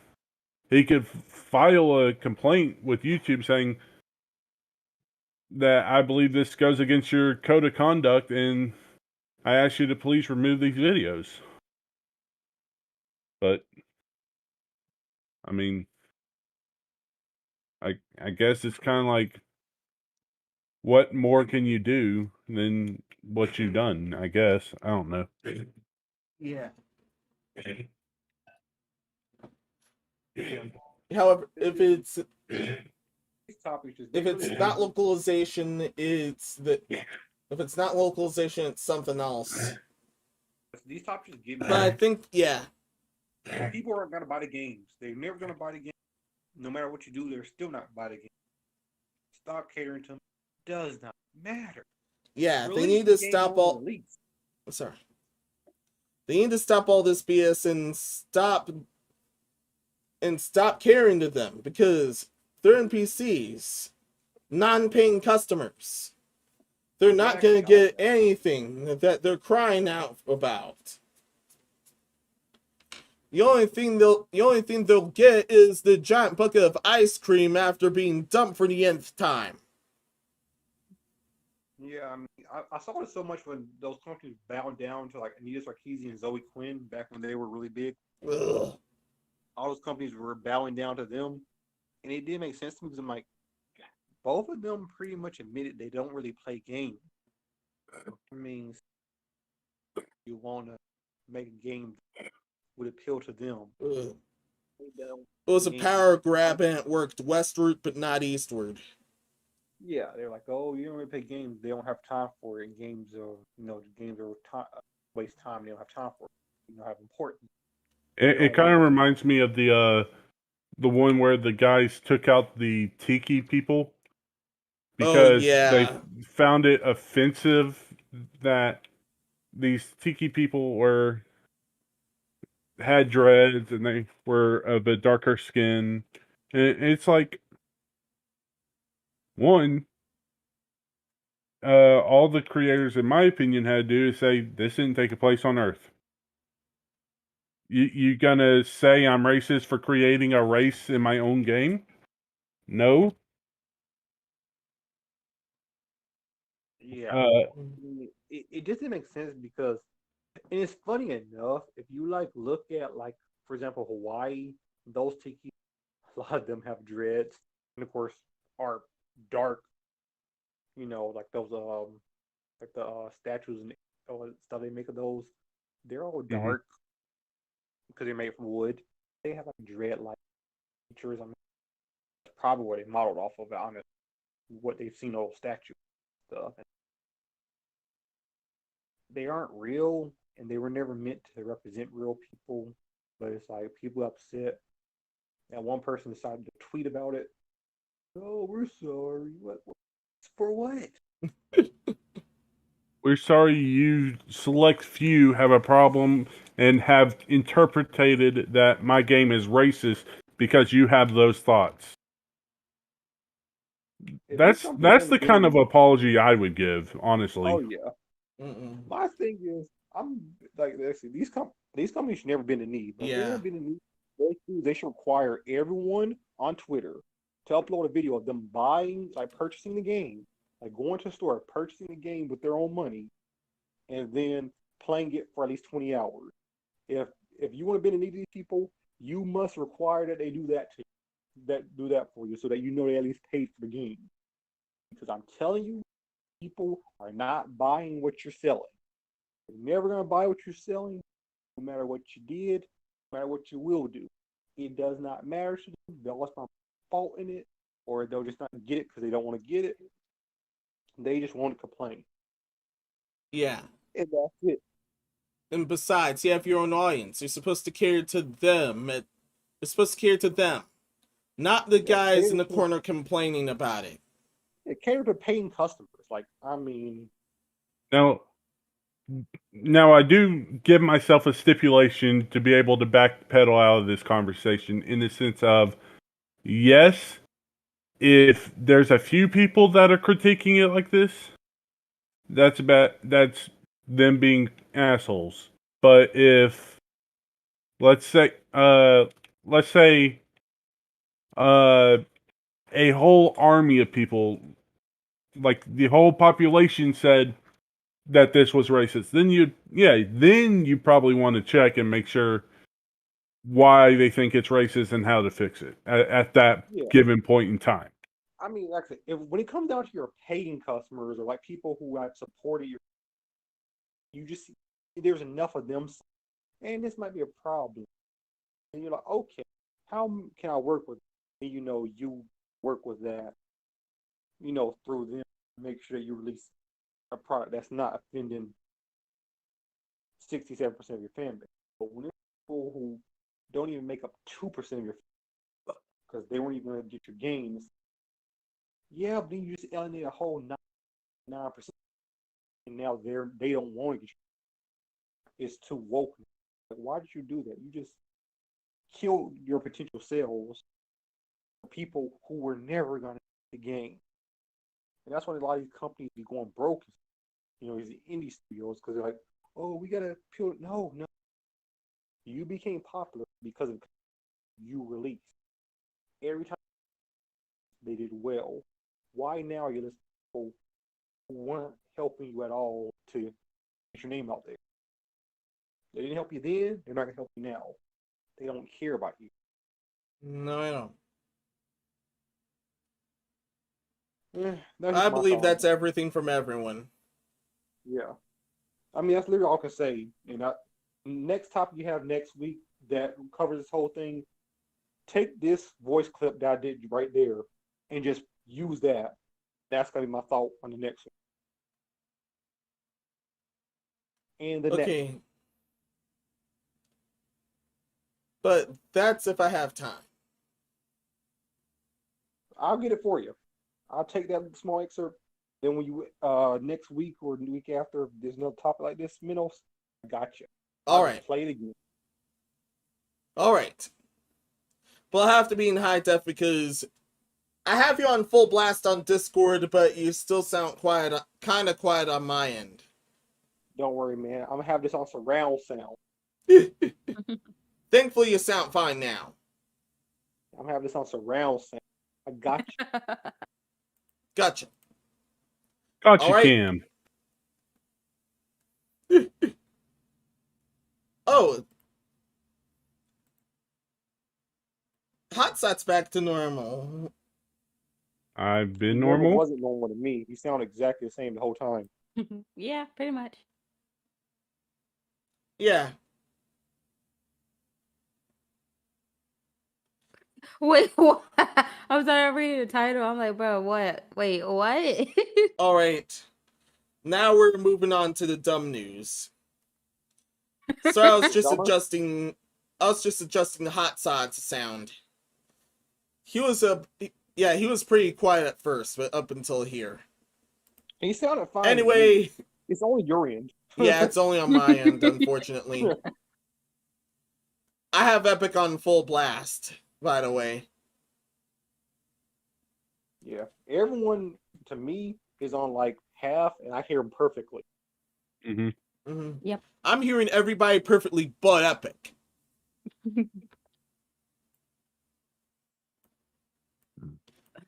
he could file a complaint with YouTube saying that I believe this goes against your code of conduct and I ask you to please remove these videos. But I mean, I guess it's kind of like, what more can you do than what you've done? I guess I don't know. Yeah. However, if it's not localization, it's something else. These topics give me. But I think, yeah. People aren't gonna buy the games. They're never gonna buy the game. No matter what you do, they're still not buy the game. Stop catering to them. Does not matter. Yeah, they need to stop all. Sorry. They need to stop all this BS and stop caring to them, because they're NPCs, non-paying customers. They're not going to get anything that they're crying out about. The only thing they'll get is the giant bucket of ice cream after being dumped for the nth time. Yeah, I mean, I saw it so much when those companies bowed down to like Anita Sarkeesian and Zoe Quinn back when they were really big. Ugh. All those companies were bowing down to them, and it did make sense to me because I'm like, both of them pretty much admitted they don't really play games. I mean, you want to make a game that would appeal to them. Ugh. It was a power grab and it worked westward but not eastward. Yeah, they're like, oh, you don't really play games. They don't have time for it. And games are, games are waste time. They don't have time for it. Have importance. It kind of reminds me of the one where the guys took out the tiki people because they found it offensive that these tiki people had dreads and they were of a darker skin. And it's like, one, all the creators, in my opinion, had to do is say, this didn't take place on Earth. You gonna say I'm racist for creating a race in my own game? No. Yeah. It doesn't make sense because, and it's funny enough, if you look at for example, Hawaii, those tiki, a lot of them have dreads. and of course are dark. You know, like those like the statues and stuff they make of those. They're all dark because they're made from wood. They have like dread-like features. I mean, that's probably what they modeled off of. Honestly, what they've seen those statues stuff. They aren't real, and they were never meant to represent real people. But it's like people upset. And one person decided to tweet about it. Oh, we're sorry. What for what? We're sorry you select few have a problem and have interpreted that my game is racist because you have those thoughts. If That's something that's the that kind of really- apology I would give, honestly. Oh yeah. My thing is, I'm like, listen, these companies should never been in need. But if they're Yeah. gonna be in need, they should require everyone on Twitter to upload a video of them buying, like purchasing the game, like going to the store, purchasing the game with their own money, and then playing it for at least 20 hours. If you want to be in need of these people, you must require that they do that to you, do that for you, so that you know they at least paid for the game. Because I'm telling you, people are not buying what you're selling. They're never gonna buy what you're selling, no matter what you did, no matter what you will do. It does not matter to them. They'll always find fault in it, or they'll just not get it because they don't want to get it. They just want to complain. Yeah. And that's it. And besides, you have your own audience. You're supposed to cater to them. You're supposed to cater to them, not the guys in the corner complaining about it. It cater to paying customers. Like, I mean, Now I do give myself a stipulation to be able to backpedal out of this conversation in the sense of, yes, if there's a few people that are critiquing it like this, that's them being assholes. But if let's say a whole army of people, like the whole population, said that this was racist, then you probably want to check and make sure why they think it's racist and how to fix it at that given point in time. I mean, like, when it comes down to your paying customers or like people who have supported you just there's enough of them, and this might be a problem. And you're like, okay, how can I work with? And you work with that, through them, make sure that you release a product that's not offending 67% of your fan base. But when there's people who don't even make up 2% of your because they weren't even going to get your games, but then you just alienate a whole 9%, and now they don't want to get you. It's too woke. Like, why did you do that? You just killed your potential sales for people who were never going to get the game. And that's why a lot of these companies be going broke. These indie studios, because they're like, oh, we gotta peel it. No. You became popular because of you released. Every time they did well. Why now are you listening to people who weren't helping you at all to get your name out there? They didn't help you then, they're not gonna help you now. They don't care about you. No, I don't. That's I just my believe thought. that's everything from everyone. Yeah. I mean, that's literally all I can say. And next topic you have next week that covers this whole thing, take this voice clip that I did right there and just use that. That's going to be my thought on the next one. And the next one. But that's if I have time. I'll get it for you. I'll take that small excerpt. Then when you next week or the week after, if there's another topic like this, Minos, I got you. All right. Play it again. All right. But I'll have to be in high def because I have you on full blast on Discord, but you still sound kind of quiet on my end. Don't worry, man. I'm gonna have this on surround sound. Thankfully, you sound fine now. I'm having this on surround sound. I got you. Gotcha. Gotcha, right. Cam. Oh. Hot Shot's back to normal. I've been Never normal. wasn't normal to me. You sound exactly the same the whole time. Yeah, pretty much. Yeah. Wait, what? I'm sorry, I'm reading the title. I'm like, bro, what? Wait, what? All right. Now we're moving on to the dumb news. So I was just Dumber? adjusting the hot side to sound. He was he was pretty quiet at first, but up until here. He sounded fine. to me. Anyway, It's only your end. yeah, it's only on my end, unfortunately. I have Epic on full blast, by the way. Yeah. Everyone, to me, is on like half, and I hear them perfectly. Yep. I'm hearing everybody perfectly but Epic.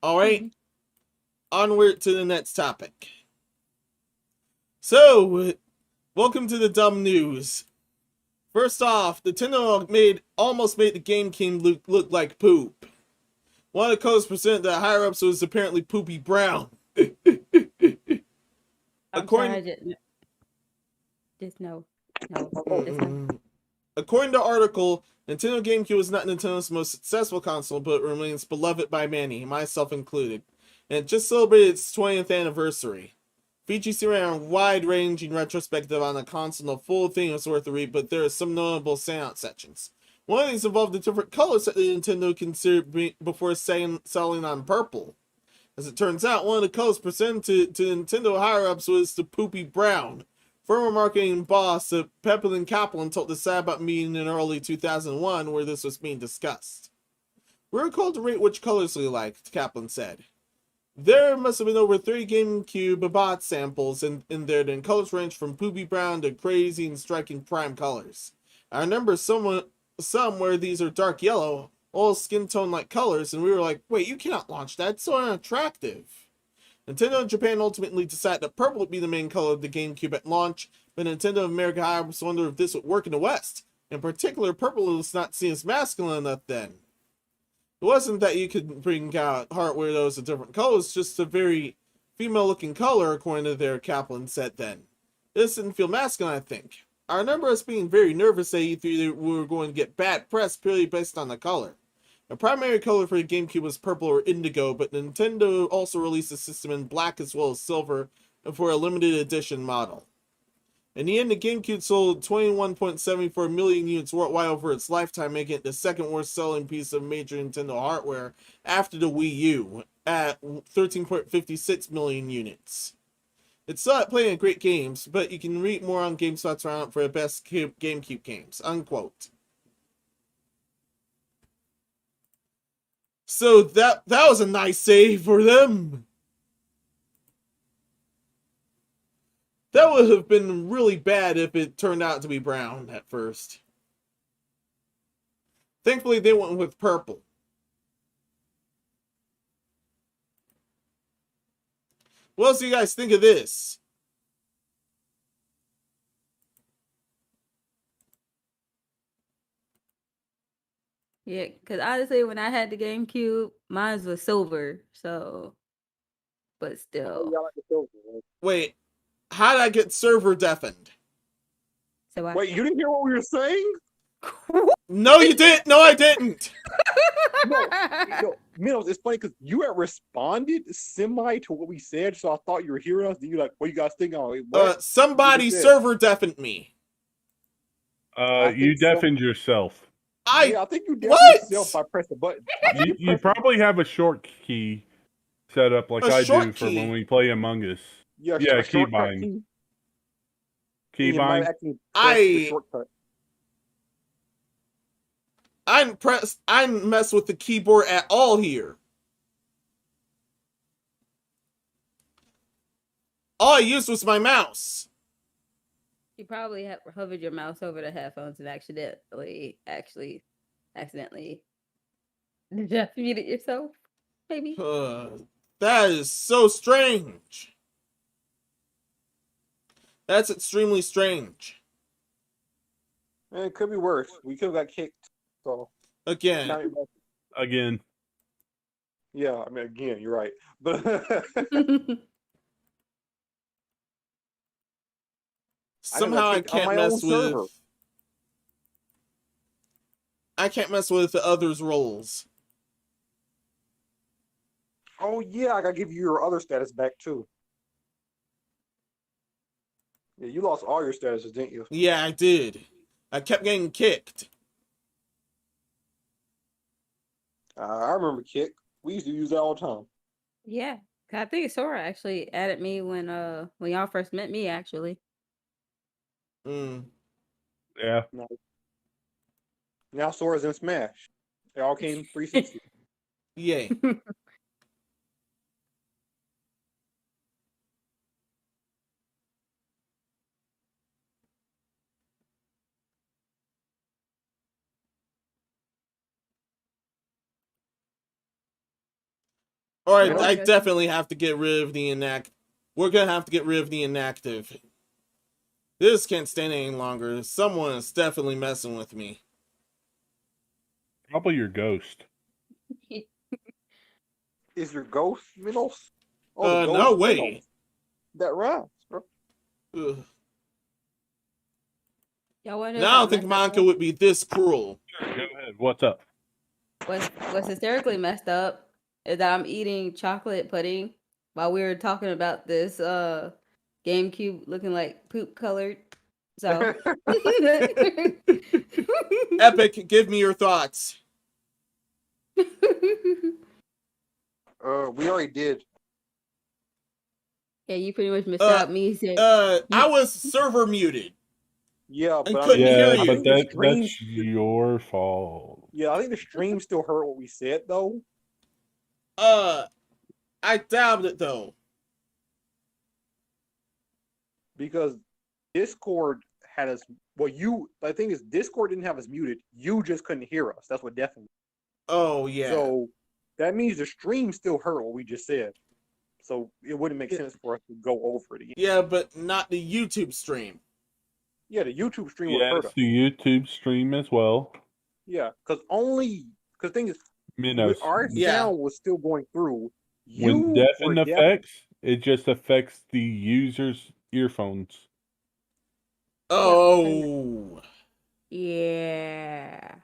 All right. Onward to the next topic. So, welcome to the dumb news. First off, Nintendo almost made the GameCube look like poop. One of the codes presented that higher-ups was apparently poopy brown. According to the article, Nintendo GameCube was not Nintendo's most successful console, but remains beloved by many, myself included. And it just celebrated its 20th anniversary. Features around a wide-ranging retrospective on the console. The full thing is worth a read, but there are some notable standout sections. One of these involved the different colors that Nintendo considered before selling on purple. As it turns out, one of the colors presented to Nintendo higher-ups was the poopy brown. Former marketing boss Pepperlin Kaplan told the SAB about meeting in early 2001 where this was being discussed. We're called to rate which colors we liked, Kaplan said. There must have been over 30 GameCube bot samples in there, and colors range from poopy brown to crazy and striking prime colors. I remember some where these are dark yellow, all skin tone like colors, and we were like, wait, you cannot launch that, it's so unattractive. Nintendo in Japan ultimately decided that purple would be the main color of the GameCube at launch, but Nintendo of America was wondering if this would work in the West. In particular, purple was not seen as masculine enough then. It wasn't that you could bring out hardware that was a different color, it's just a very female-looking color, according to their Kaplan said then. This didn't feel masculine, I think. I remember us being very nervous that E3 we were going to get bad press purely based on the color. The primary color for the GameCube was purple or indigo, but Nintendo also released the system in black as well as silver for a limited edition model. In the end, the GameCube sold 21.74 million units worldwide over its lifetime, making it the second worst selling piece of major Nintendo hardware after the Wii U, at 13.56 million units. It's still at playing great games, but you can read more on GameSpot's roundup for the best GameCube games, unquote. So that was a nice save for them. That would have been really bad if it turned out to be brown at first. Thankfully, they went with purple. What else do you guys think of this? Yeah, because honestly, when I had the GameCube, mine was silver, so, but still. Y'all like the silver, right? Wait, how did I get server deafened? So I Wait, you didn't hear what we were saying? No, you didn't. No, I didn't. No, Minos, it's funny because you had responded semi to what we said, so I thought you were hearing us. And you like, what you guys think? Somebody You said. server deafened me. You think so. deafened yourself. I think you did What? yourself by pressing the button. You probably have a short key set up like A I short do for key? when we play Among Us. Yeah, Yeah, a shortcut keybind. key. Keybind. You might actually press the shortcut. I didn't mess with the keyboard at all here. All I used was my mouse. You probably hovered your mouse over the headphones and accidentally muted yourself, maybe. That is so strange. That's extremely strange. And it could be worse. We could have got kicked. So Again. now you're back. Again. Yeah, I mean, again, you're right. But Somehow I think on can't my own mess server. with. I can't mess with the others' roles. Oh yeah, I gotta give you your other status back too. Yeah, you lost all your statuses, didn't you? Yeah, I did. I kept getting kicked. I remember Kick. We used to use that all the time. Yeah. I think Sora actually added me when y'all first met me actually. Mm. Yeah. Now Sora's in Smash. They all came 360. Yay. Alright, Yep. I definitely have to get rid of the inactive. We're gonna have to get rid of the inactive. This can't stand any longer. Someone is definitely messing with me. Probably your ghost. Is your ghost Minos? Oh, the No ghost way. Minos. That rhymes, bro. Ugh. Y'all wanna know Now I don't something think messed up, Monica would be this cruel. Go ahead. What's up? What's hysterically messed up is that I'm eating chocolate pudding while we were talking about this GameCube looking like poop colored. So Epic, give me your thoughts. We already did. Yeah, you pretty much missed out me saying I was server muted. Yeah, I but couldn't hear Yeah, you. but that's your fault. Yeah, I think the stream still heard what we said though. I doubt it though. Because Discord had us. Well, the thing is, Discord didn't have us muted. You just couldn't hear us. That's what definitely. Oh yeah. So that means the stream still heard what we just said. So it wouldn't make sense for us to go over it again. Yeah, but not the YouTube stream. Yeah, the YouTube stream would have heard Yes, us. the YouTube stream as well. Yeah, because the thing is, Minos. our sound was still going through. When You deafen were deaf. affects, it just affects the user's earphones. Oh. yeah.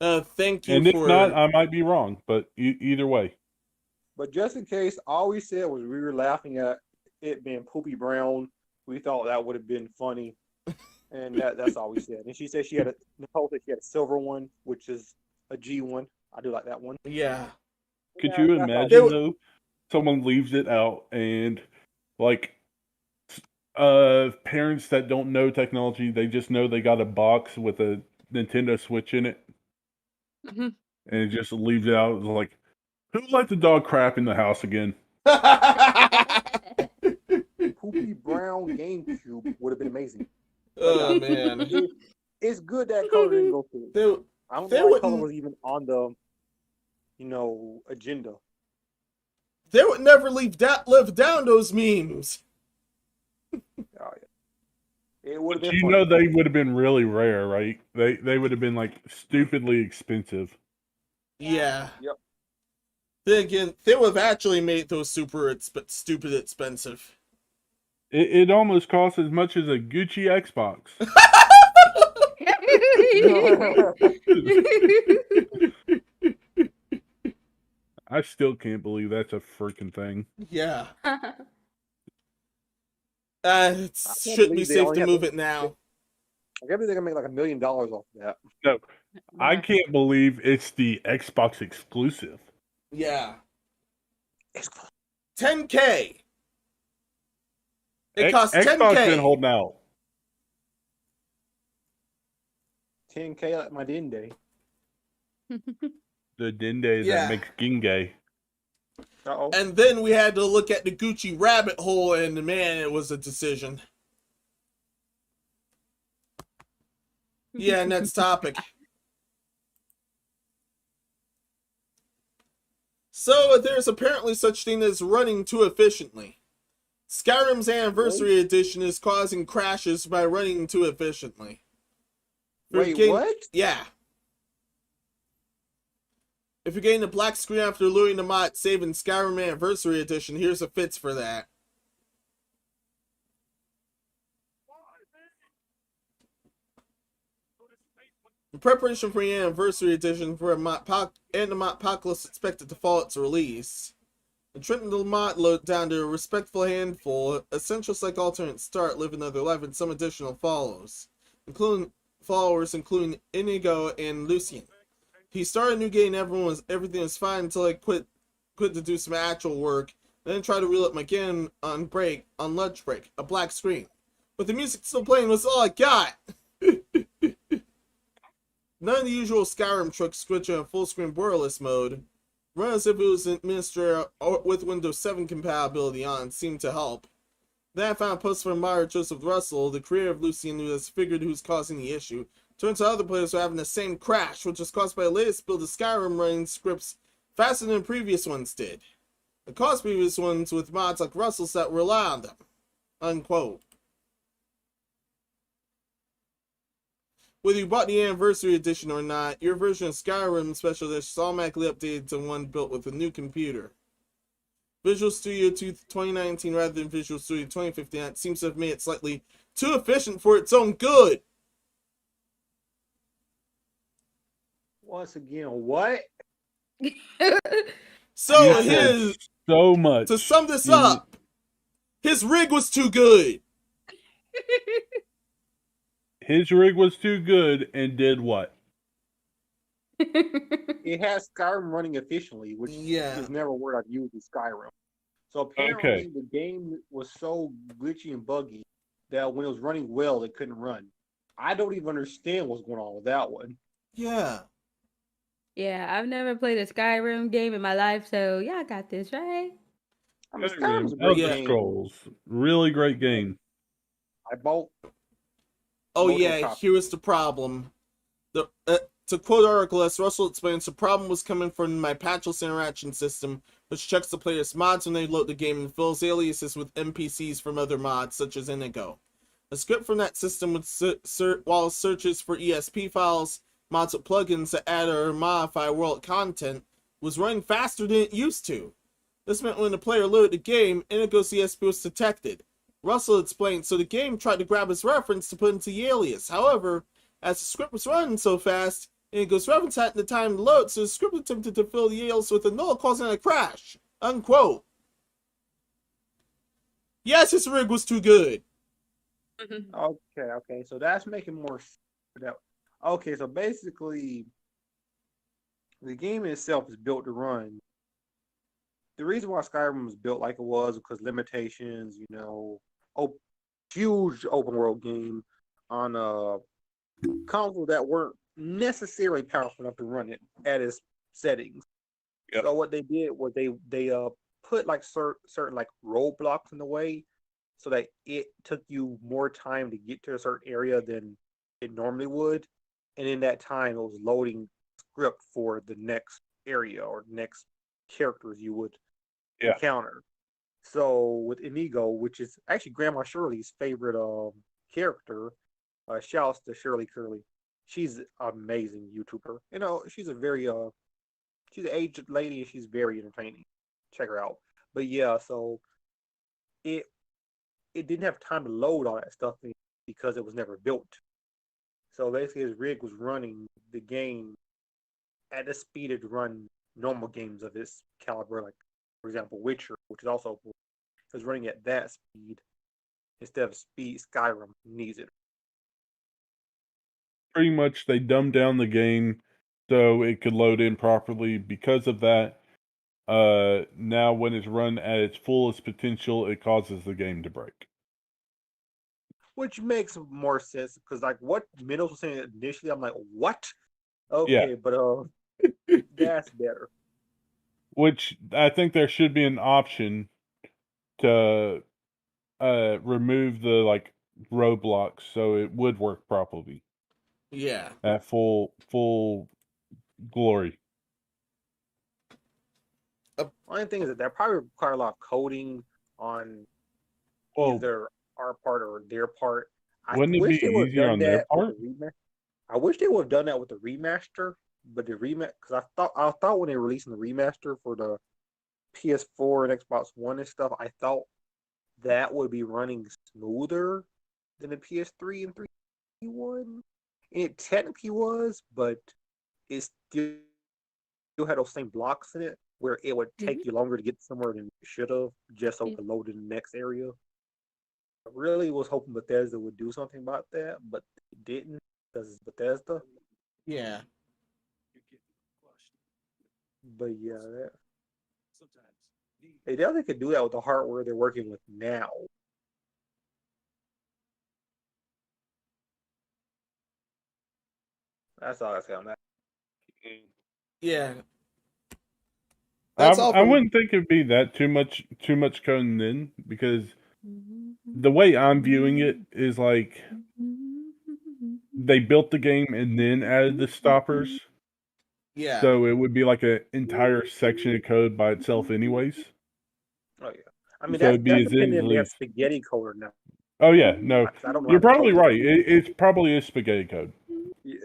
Thank you And if for. not, I might be wrong, but either way. But just in case, all we said was we were laughing at it being poopy brown. We thought that would have been funny. And that's all we said. And she said Nicole said she had a silver one, which is a G one. I do like that one. Yeah. Could Yeah, you that's all. imagine though, someone leaves it out and like parents that don't know technology, they just know they got a box with a Nintendo Switch in it, Mhm. and it just leaves it out. It's like, who let the dog crap in the house again? Poopy brown GameCube would have been amazing. Oh man. It's good that color didn't go through. I don't know why color was even on the, agenda. They would never live down those memes. Oh, yeah. It would have But been. you funny. know they would have been really rare, right? They would have been like stupidly expensive. Yeah. Yep. Then again, they would have actually made those stupid expensive. It almost costs as much as a Gucci Xbox. I still can't believe that's a freaking thing. Yeah. It should be safe to move it now. I guess they're gonna make like $1 million off of that. No, I can't believe it's the Xbox exclusive. Yeah. 10K. It costs Xbox 10K. been holding out. 10K like my din day. The Dende Yeah. that makes Gingay. Uh-oh. And then we had to look at the Gucci rabbit hole, and man, it was a decision. Yeah, next topic. So there's apparently such thing as running too efficiently. Skyrim's Anniversary Edition is causing crashes by running too efficiently. Wait, what? Yeah. If you're getting a black screen after looting the mod save in Skyrim Anniversary Edition, here's a fix for that. In preparation for the Anniversary Edition for the mod apocalypse expected to fall its release, and trim the mod load down to a respectful handful, essentials like alternate start, live another life, and some additional followers, including Inigo and Lucian. He started a new game, everything was fine until I quit to do some actual work, then tried to reel it again on lunch break, a black screen. But the music still playing was all I got. None of the usual Skyrim tricks switching on full screen borderless mode. Run as if it was administered with Windows 7 compatibility on seemed to help. Then I found a post from modder Joseph Russell, the creator of Lucian, who has figured who's causing the issue. Turns out other players are having the same crash, which was caused by the latest build of Skyrim running scripts faster than previous ones did. It caused previous ones with mods like Russell's that rely on them. Unquote. Whether you bought the Anniversary Edition or not, your version of Skyrim Special Edition is automatically updated to one built with a new computer. Visual Studio 2019 rather than Visual Studio 2015 seems to have made it slightly too efficient for its own good. Once again, what? So so much. To sum this up, his rig was too good. His rig was too good and did what? It has Skyrim running efficiently, which is never a word I've used in Skyrim. So apparently the game was so glitchy and buggy that when it was running well, it couldn't run. I don't even understand what's going on with that one. Yeah. Yeah, I've never played a Skyrim game in my life, so yeah, I got this, right? I mean, Skyrim's a great game. Scrolls. Really great game. I bought. Oh yeah, here's the problem. To quote article, as Russell explains, the problem was coming from my patchless interaction system, which checks the player's mods when they load the game and fills aliases with NPCs from other mods, such as Inigo. A script from that system would while it searches for ESP files, mods with plugins that add or modify world content, was running faster than it used to. This meant when the player loaded the game, Inigo's ESP was detected. Russell explained, so the game tried to grab his reference to put into the alias. However, as the script was running so fast, Inigo's reference had the time to load, so the script attempted to fill the alias with a null, causing a crash. Unquote. Yes, his rig was too good. Okay, so that's making more sense. Okay, so basically, the game itself is built to run. The reason why Skyrim was built like it was because limitations, huge open world game on consoles that weren't necessarily powerful enough to run it at its settings. Yep. So what they did was they put like certain like roadblocks in the way so that it took you more time to get to a certain area than it normally would. And in that time, it was loading script for the next area or next characters you would encounter. So with Inigo, which is actually Grandma Shirley's favorite character, shouts to Shirley Curly. She's an amazing YouTuber. She's a very she's an aged lady and she's very entertaining. Check her out. But yeah, so it didn't have time to load all that stuff because it was never built. So basically, his rig was running the game at the speed it run normal games of this caliber, like, for example, Witcher, which is also cool. It was running at that speed instead of speed Skyrim needs it. Pretty much, they dumbed down the game so it could load in properly. Because of that, now when it's run at its fullest potential, it causes the game to break. Which makes more sense because, like, what Minos was saying initially, I'm like, what? Okay, but that's better. Which I think there should be an option to remove the roadblocks so it would work properly. Yeah. At full glory. Only thing is that probably require a lot of coding on either our part or their part. Wouldn't it be easier on their part? I wish they would have done that with the remaster but the rematch, because I thought when they were releasing the remaster for the PS4 and Xbox One and stuff, I thought that would be running smoother than the PS3 and 361. And it technically was, but it still had those same blocks in it where it would take you longer to get somewhere than it should have, just so it could load in the next area. I really was hoping Bethesda would do something about that, but it didn't because it's Bethesda. Yeah. But yeah, they definitely could do that with the hardware they're working with now. That's all I say on that. Yeah. That's all I from- wouldn't think it'd be that too much coding in, because the way I'm viewing it is like they built the game and then added the stoppers. Yeah. So it would be like an entire section of code by itself anyways. Oh yeah, I mean So that's it'd be as depending if they have easily- spaghetti code or not. Oh yeah, no, I don't know you're how to probably code right. It's probably is spaghetti code. Yeah,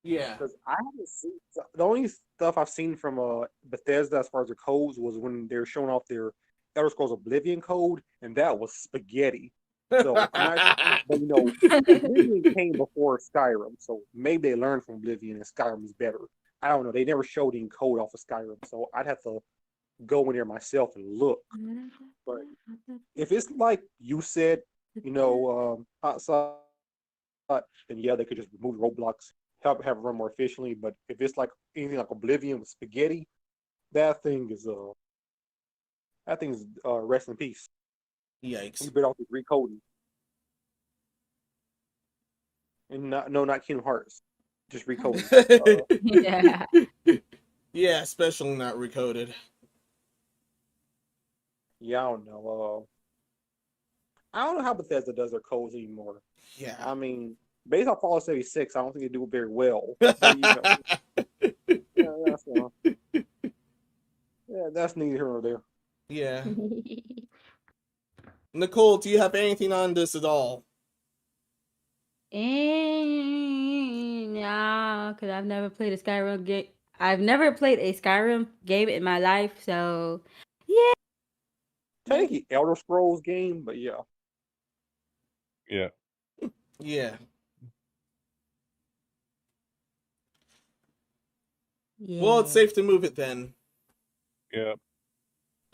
Yeah. because I haven't seen the only stuff I've seen from Bethesda as far as the codes was when they're showing off their Elder Scrolls Oblivion code, and that was spaghetti. So I'm not, but Oblivion came before Skyrim, so maybe they learned from Oblivion and Skyrim is better. I don't know. They never showed any code off of Skyrim, so I'd have to go in there myself and look. But if it's like you said, outside, then yeah, they could just remove roadblocks, have it run more efficiently. But if it's like anything like Oblivion with spaghetti, that thing is rest in peace. Yikes. You better off with recoding. And not Kingdom Hearts. Just recoding. Yeah. Yeah, especially not recoded. Yeah, I don't know. I don't know how Bethesda does their codes anymore. Yeah. I mean, based on Fallout 76, I don't think they do it very well. But, that's neither here nor there. Yeah. Nicole, do you have anything on this at all? No, because I've never played a Skyrim game. I've never played a Skyrim game in my life, so yeah. Technically, Elder Scrolls game, but yeah. Yeah. Yeah. Well, it's safe to move it then. Yeah.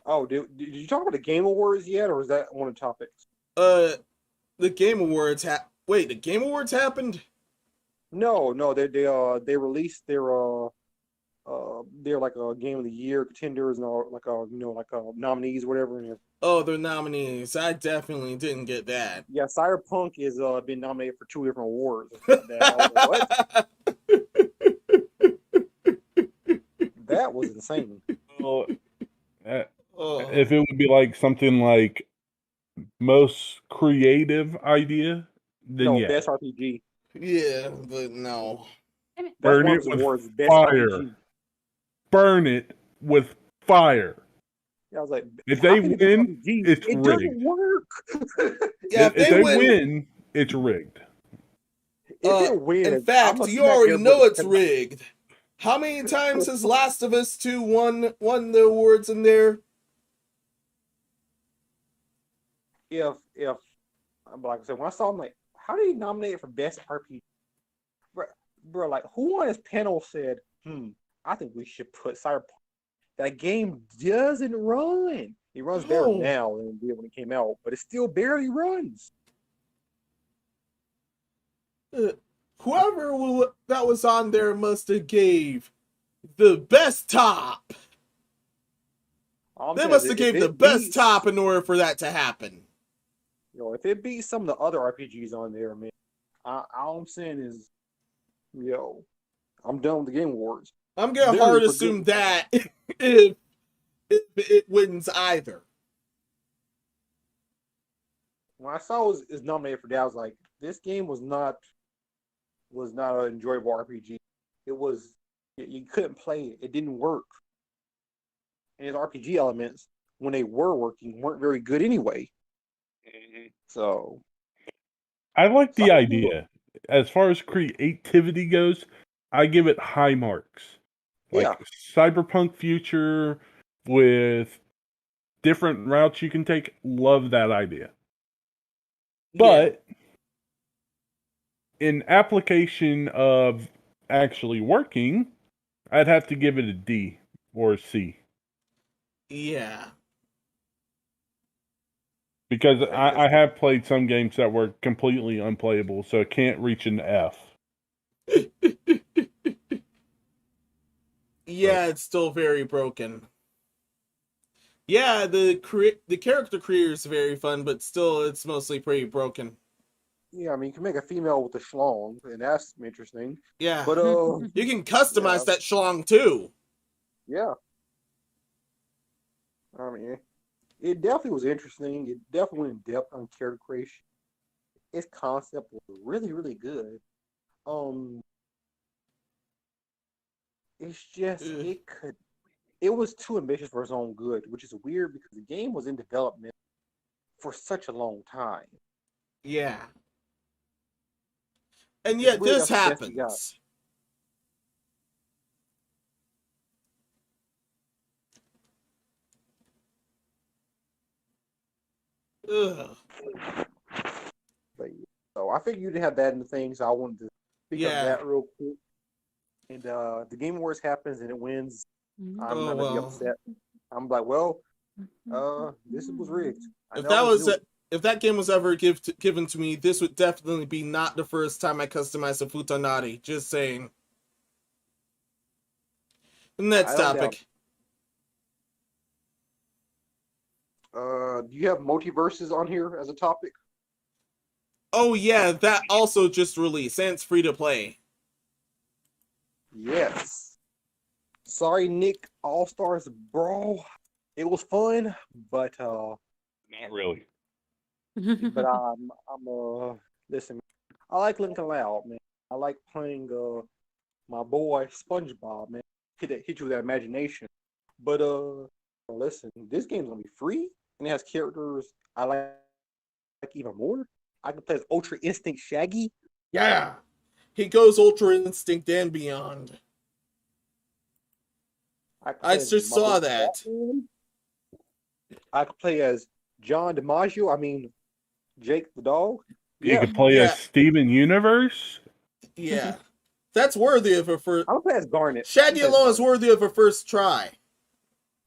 Oh, did you talk about the Game Awards yet, or is that one of the topics? The Game Awards Wait, the Game Awards happened? No, they released their like a Game of the Year contenders and all like nominees or whatever. And Oh, they're nominees. I definitely didn't get that. yeah, Cyberpunk is been nominated for 2 different awards. What? That was insane. Well, Oh. if it would be like something like most creative idea, then No, yeah. best RPG. Yeah, but no. That's Burn one it of the with awards. Best fire. RPG. Burn it with fire. Yeah, I was like, If how they can it be win, RPG? it's it rigged. doesn't work. Yeah, if they win, it's rigged. If it wins, in fact, I'ma you smack already know everybody. it's rigged. How many times has Last of Us 2 won the awards in there? If like I said, when I saw him, like, how did he nominate it for best RPG? Bro, like, who on his panel said, I think we should put Cyberpunk. That game doesn't run. It runs better No. now than it did when it came out, but it still barely runs. Whoever that was on there must have gave the best top. All I'm They saying must is have if gave it the best beats- top in order for that to happen. If it beats some of the other RPGs on there, man, all I'm saying is, I'm done with the Game Awards. I'm gonna Literally hard for assume good. that if it wins either. When I saw it was nominated for that, I was like, this game was not an enjoyable RPG. It was, you couldn't play it. It didn't work. And its RPG elements, when they were working, weren't very good anyway. So I like the idea. As far as creativity goes, I give it high marks. Like Yeah. cyberpunk future with different routes you can take. Love that idea. But in application of actually working, I'd have to give it a D or a C. Yeah. Because I have played some games that were completely unplayable, so it can't reach an F. Yeah, it's still very broken. Yeah, the character creator is very fun, but still, it's mostly pretty broken. Yeah, I mean, you can make a female with a schlong, and that's interesting. Yeah, But you can customize that schlong too. Yeah. I mean, it definitely was interesting. It definitely went in depth on character creation. Its concept was really, really good. It's just it was too ambitious for its own good, which is weird because the game was in development for such a long time. Yeah. And yet this happens. Ugh. But, so I figured you'd have that in the things. I wanted to speak of that real quick. And the Game Awards happens and it wins. I'm not gonna be upset. I'm like, well, this was rigged. If that game was ever given to me, this would definitely be not the first time I customized a futanari. Just saying. Next topic. Do you have multiverses on here as a topic? Oh yeah, that also just released and it's free to play. Yes. Sorry, Nick. All Stars Brawl. It was fun, but not really. But listen. I like Lincoln Loud, man. I like playing my boy SpongeBob, man. Hit you with that imagination. But listen, this game's gonna be free and it has characters I like even more. I can play as Ultra Instinct Shaggy. Yeah. He goes Ultra Instinct and beyond. I just saw that. I could play as John DiMaggio. I mean, Jake the dog. You could play as Steven Universe. Yeah. That's worthy of a first. I'll play as Garnet. Shaggy alone is worthy of a first try.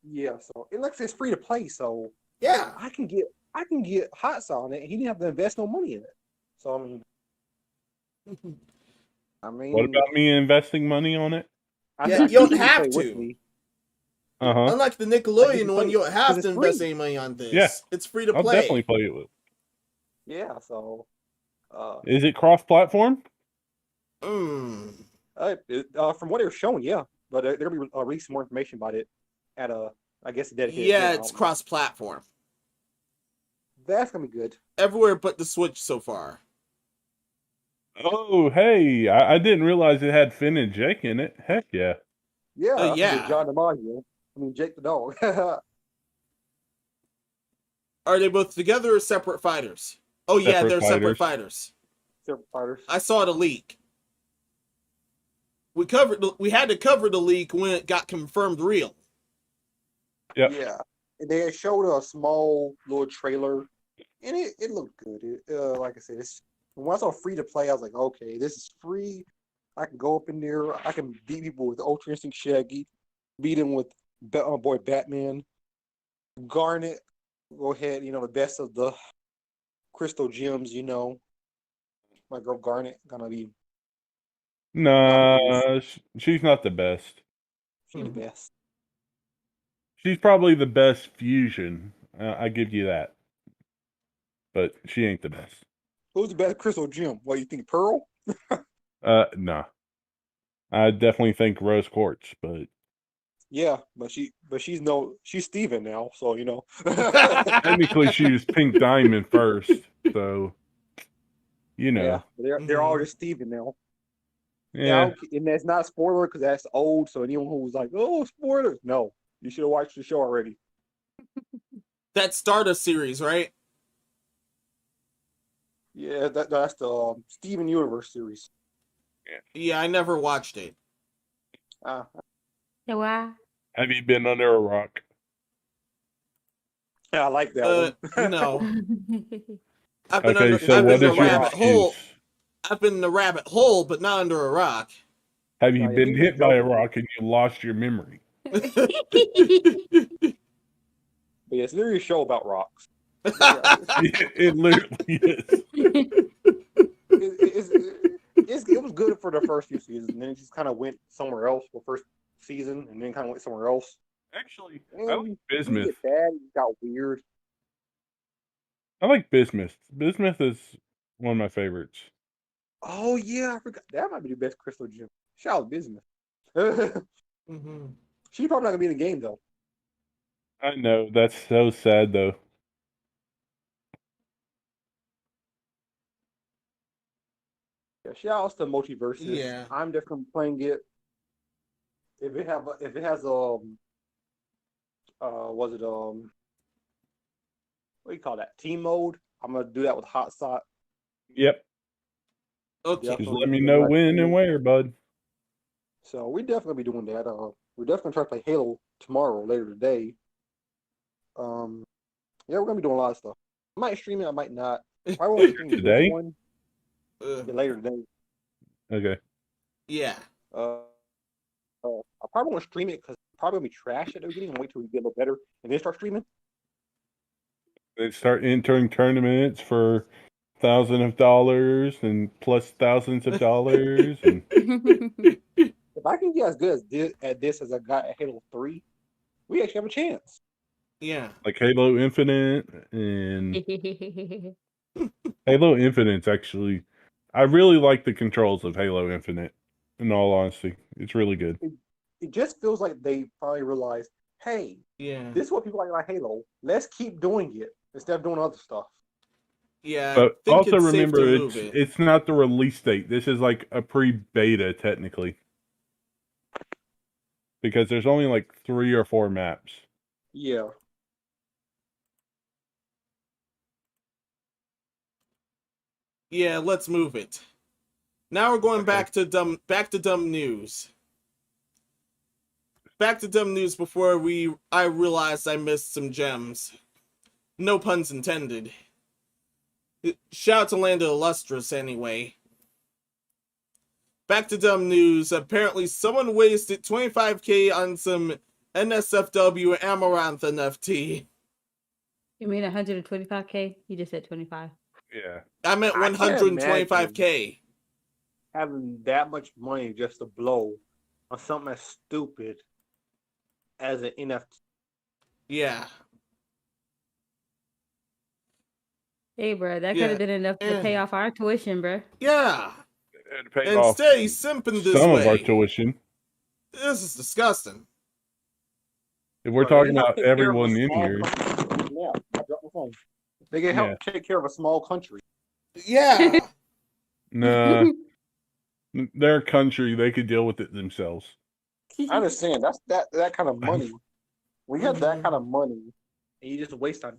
Yeah, so it looks like it's free to play, so yeah, I can get Hot Sauce on it. He didn't have to invest no money in it. So I mean, what about me investing money on it? Yeah, you don't have to. Unlike the Nickelodeon one, you don't have to invest any money on this. Yeah, it's free to play. I'll definitely play it with. Yeah, so is it cross-platform? From what they were showing, yeah, but they're gonna be releasing more information about it at I guess a dedicated. Yeah, it's cross-platform. That's gonna be good. Everywhere but the Switch so far. Oh, hey, I didn't realize it had Finn and Jake in it. Heck yeah. Yeah, yeah. John DiMaggio. I mean, Jake the dog. Are they both together or separate fighters? Oh yeah, they're separate fighters. Separate fighters. I saw the leak. We had to cover the leak when it got confirmed real. Yep. Yeah. They showed a small little trailer, and it looked good. Like I said, when I saw free to play, I was like, okay, this is free. I can go up in there. I can beat people with Ultra Instinct Shaggy, beat him with boy Batman, Garnet. Go ahead, the best of the crystal gems. My girl Garnet gonna be. Nah, she's not the best. She's the best. She's probably the best fusion. I give you that. But she ain't the best. Who's the best crystal gem? What, you think Pearl? Nah. I definitely think Rose Quartz, but yeah, but she's Steven now, so technically she was Pink Diamond first, so Yeah, they're all just Steven now. Yeah. And that's not a spoiler because that's old, so anyone who was like, oh, spoilers, no. You should have watched the show already. That Stardust series, right? Yeah, that's the Steven Universe series. Yeah, I never watched it. Uh, Yeah, why? Have you been under a rock? yeah, I like that one. No. I've been Okay, under. so I've what been in is a your rabbit hole. excuse? I've been in a rabbit hole, but not under a rock. Have you No, been he was hit by a joking. rock and you lost your memory? But yeah, it's literally a show about rocks. It literally is. It was good for the first few seasons, and then it just kind of went somewhere else for first season, and then kind of went somewhere else. Actually, And I like it Bismuth. get bad, it got weird. I like Bismuth. Bismuth is one of my favorites. Oh yeah, I forgot. That might be the best Crystal Gem. Shout out Bismuth. Mm-hmm. She's probably not gonna be in the game though. I know, that's so sad though. Yeah, shout outs to Multiverses. Yeah. I'm definitely playing it. If it has was it what do you call that? Team mode. I'm gonna do that with Hot Sot. Yep. Okay. Just Definitely let me do know that. when and where, bud. So we definitely be doing that. We're definitely trying to play Halo tomorrow, later today. Yeah, we're gonna be doing a lot of stuff. I might stream it, I might not. I won't stream Today? this one later today. Okay. Yeah. I probably won't stream it because probably gonna be trash at the beginning and wait till we get a little better and then start streaming. They start entering tournaments for thousands of dollars and plus thousands of dollars. And If I can get as good at this as I got at Halo 3, we actually have a chance. Yeah. like Halo Infinite and Halo Infinite's actually, I really like the controls of Halo Infinite. In all honesty, it's really good. It just feels like they finally realized, hey, Yeah. this is what people like about Halo. Let's keep doing it instead of doing other stuff. Yeah. But I think also it's safe remember, to move it. it's not the release date. This is like a pre-beta technically, because there's only like 3 or 4 maps. Yeah. Yeah, let's move it. Now we're going back to dumb news. Back to dumb news before I realized I missed some gems. No puns intended. Shout out to Land of Illustrious anyway. Back to dumb news. Apparently someone wasted 25k on some NSFW Amaranth NFT. You mean 125k? You just said 25. Yeah. I meant I can't 125k. Having that much money just to blow on something as stupid as an NFT. Yeah. Hey, bro, that Yeah. could have been enough to pay off our tuition, bro. Yeah. It paid off Instead, he's simping this some way. of our tuition. This is disgusting. If we're But talking they help about take care of a everyone in small here, country. Yeah, I dropped my phone. They can help take care of a small country. Yeah. nah, their country, they could deal with it themselves. I understand. That's that kind of money. We have that kind of money, and you just waste on.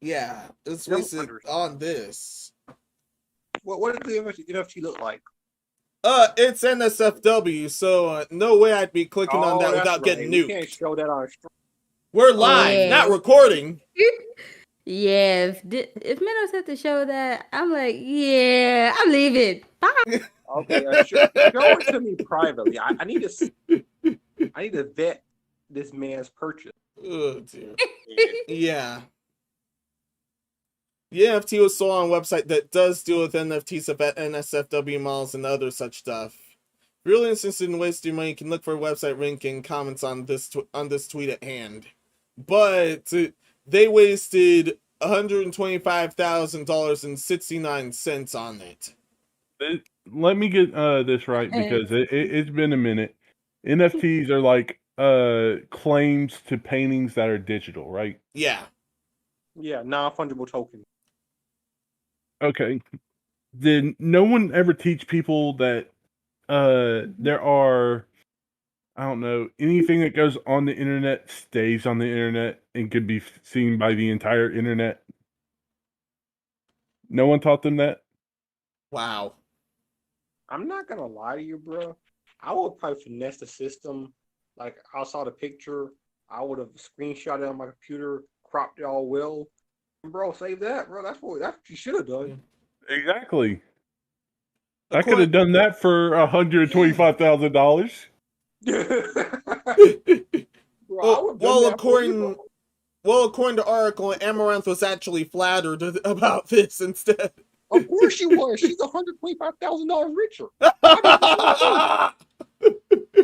Yeah. It's Never wasted understood. on this. What does the NFT look like? It's NSFW, so no way I'd be clicking on that that's without getting We nuked. can't show that on a stream. We're live, Yeah. not recording. Yeah, if Minnows had to show that, I'm like, yeah, I'm leaving. Bye. Okay, show it to me privately. I need to vet this man's purchase. Oh, dear. Yeah. The NFT was sold on a website that does deal with NFTs of NSFW models and other such stuff. If you're really interested in wasting money, you can look for a website link in comments on this tweet at hand. But they wasted $125,000.69 on it. Let me get this right, because it's been a minute. NFTs are like claims to paintings that are digital, right? Yeah. Yeah, non-fungible token. Okay. Did no one ever teach people that there are, I don't know, anything that goes on the internet stays on the internet and could be seen by the entire internet? No one taught them that? Wow. I'm not gonna lie to you, bro. I would probably finesse the system. Like I saw the picture, I would have screenshot it on my computer, cropped it all well. Bro, save that, bro. That's what you should have done. Exactly. I could have done that for $125,000. According to Oracle, Amaranth was actually flattered about this instead. Of course she was. She's $125,000 richer.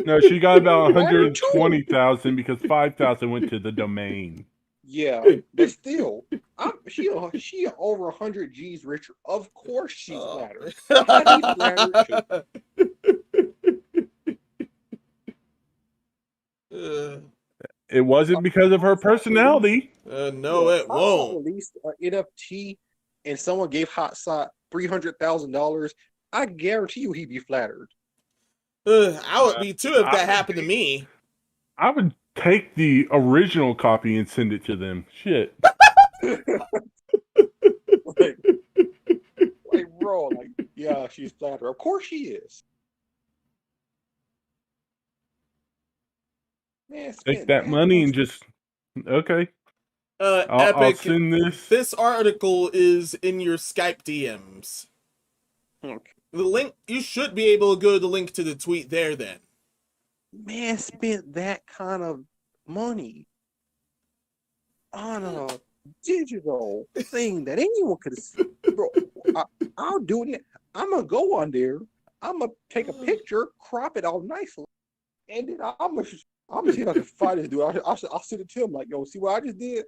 No, she got about $120,000 because $5,000 went to the domain. Yeah, but still, she over 100 G's richer. Of course she's flattered. I'd be flattered too. It wasn't because of her personality. No, it won't. Released an NFT and someone gave Hotshot $300,000. I guarantee you he'd be flattered. I would be too if that happened to me. I would take the original copy and send it to them. Shit. like, bro, yeah, she's flattered. Of course she is. Man, take that money and just okay. I'll send this. This article is in your Skype DMs. Okay. The link, you should be able to go to the link to the tweet there then. Man spent that kind of money on a digital thing that anyone could see. Bro, I'll do it. I'm going to go on there. I'm going to take a picture, crop it all nicely, and then I'm going to see if I can find this dude. I'll send it to him like, yo, see what I just did?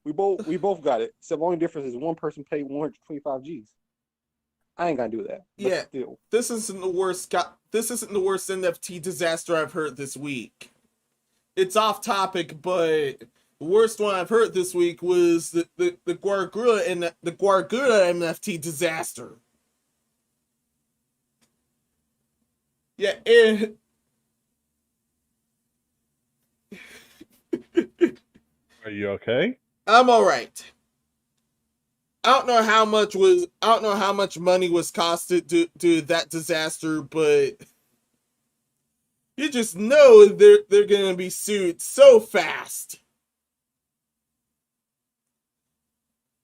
We both got it. So the only difference is one person paid 125 G's. I ain't gonna do that. Yeah, still. This isn't the worst NFT disaster I've heard this week. It's off topic, but the worst one I've heard this week was the Guargura and the Guargura NFT disaster. Yeah, Are you okay? I'm all right. I don't know how much money was costed to that disaster, but you just know they're gonna be sued so fast.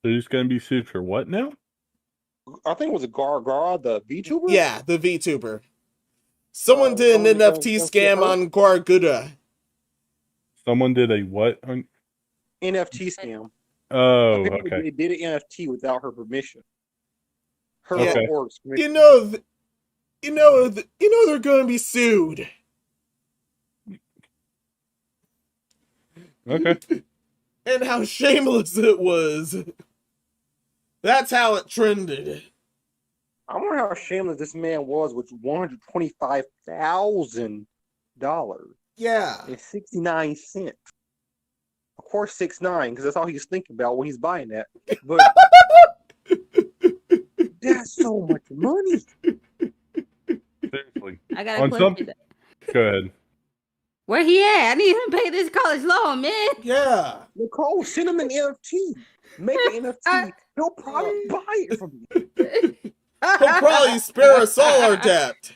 So who's gonna be sued for what now? I think it was a Gargara, the VTuber? Yeah, the VTuber. Someone did an NFT scam on Guargura. Someone did a what? NFT scam. Oh, okay. They did an NFT without her permission. Her okay. permission. You know they're going to be sued. Okay. And how shameless it was. That's how it trended. I wonder how shameless this man was with $125,000. Yeah. And 69 cents. Of course, 6'9", because that's all he's thinking about when he's buying that. But that's so much money. Seriously. I got a question. Go ahead. Where he at? I need him to pay this college loan, man. Yeah. Nicole, send him an NFT. Make an NFT. He'll probably buy it from you. He'll probably spare us all our debt. Say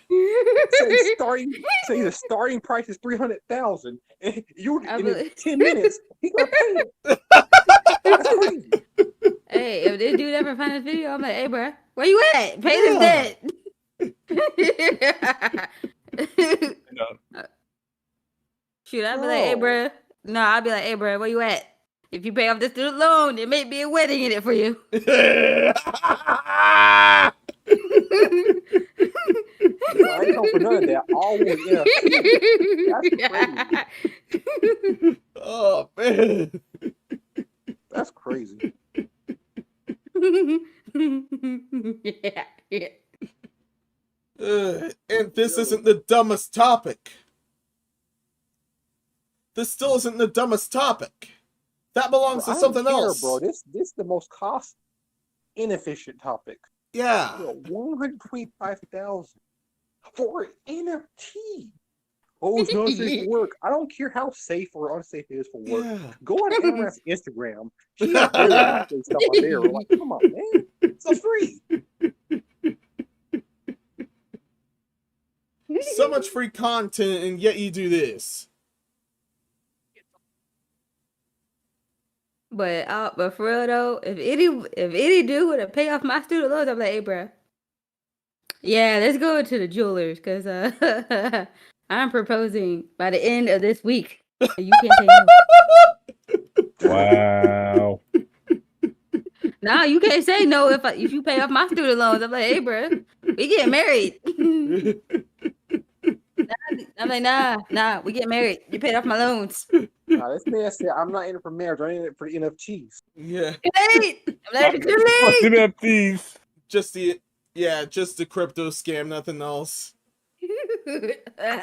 the starting price is $300,000. And you in 10 minutes, he gonna pay it. That's crazy. Hey, if this dude ever find this video, I'm like, hey, bro, where you at? Pay this debt. No. Shoot, I'd be like, hey, bro. No, I'd be like, hey, bro, where you at? If you pay off this student loan, there may be a wedding in it for you. I ain't going for none of that. Always NFT. That's crazy. Oh, man. That's crazy. Yeah. And this isn't the dumbest topic. This still isn't the dumbest topic. That belongs to something else. Bro, this is the most cost inefficient topic. Yeah. $125,000 for an NFT. Oh, it's not safe for work. I don't care how safe or unsafe it is for work. Yeah. Go on Amaranth's Instagram. She's not really doing stuff on there. Like, come on, man. It's so free. So much free content, and yet you do this. But for real though, if any dude would have paid off my student loans, I'm like, hey, bruh. Yeah, let's go to the jewelers because I'm proposing by the end of this week. You can't say no. Wow. No, you can't say no if you pay off my student loans. I'm like, hey, bruh, we get married. I'm like, nah, we get married. You paid off my loans. Nah, this man said, I'm not in it for marriage. I'm in it for the NFTs. Yeah. Late. I'm like, too late. NFTs. Just the crypto scam, nothing else. Yeah.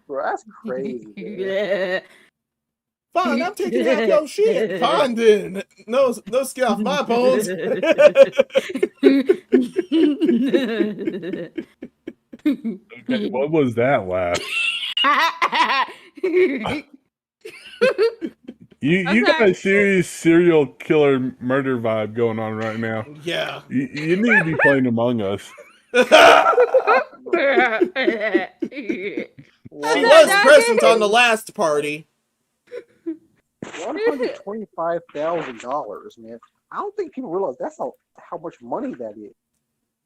Bro, that's crazy. Man. Yeah. Fine, I'm taking half your shit. Fine then. No skin off my bones. Okay, what was that laugh? You got a serious serial killer murder vibe going on right now. Yeah. You need to be playing Among Us. He was present on the last party. $125,000, man. I don't think people realize that's how much money that is.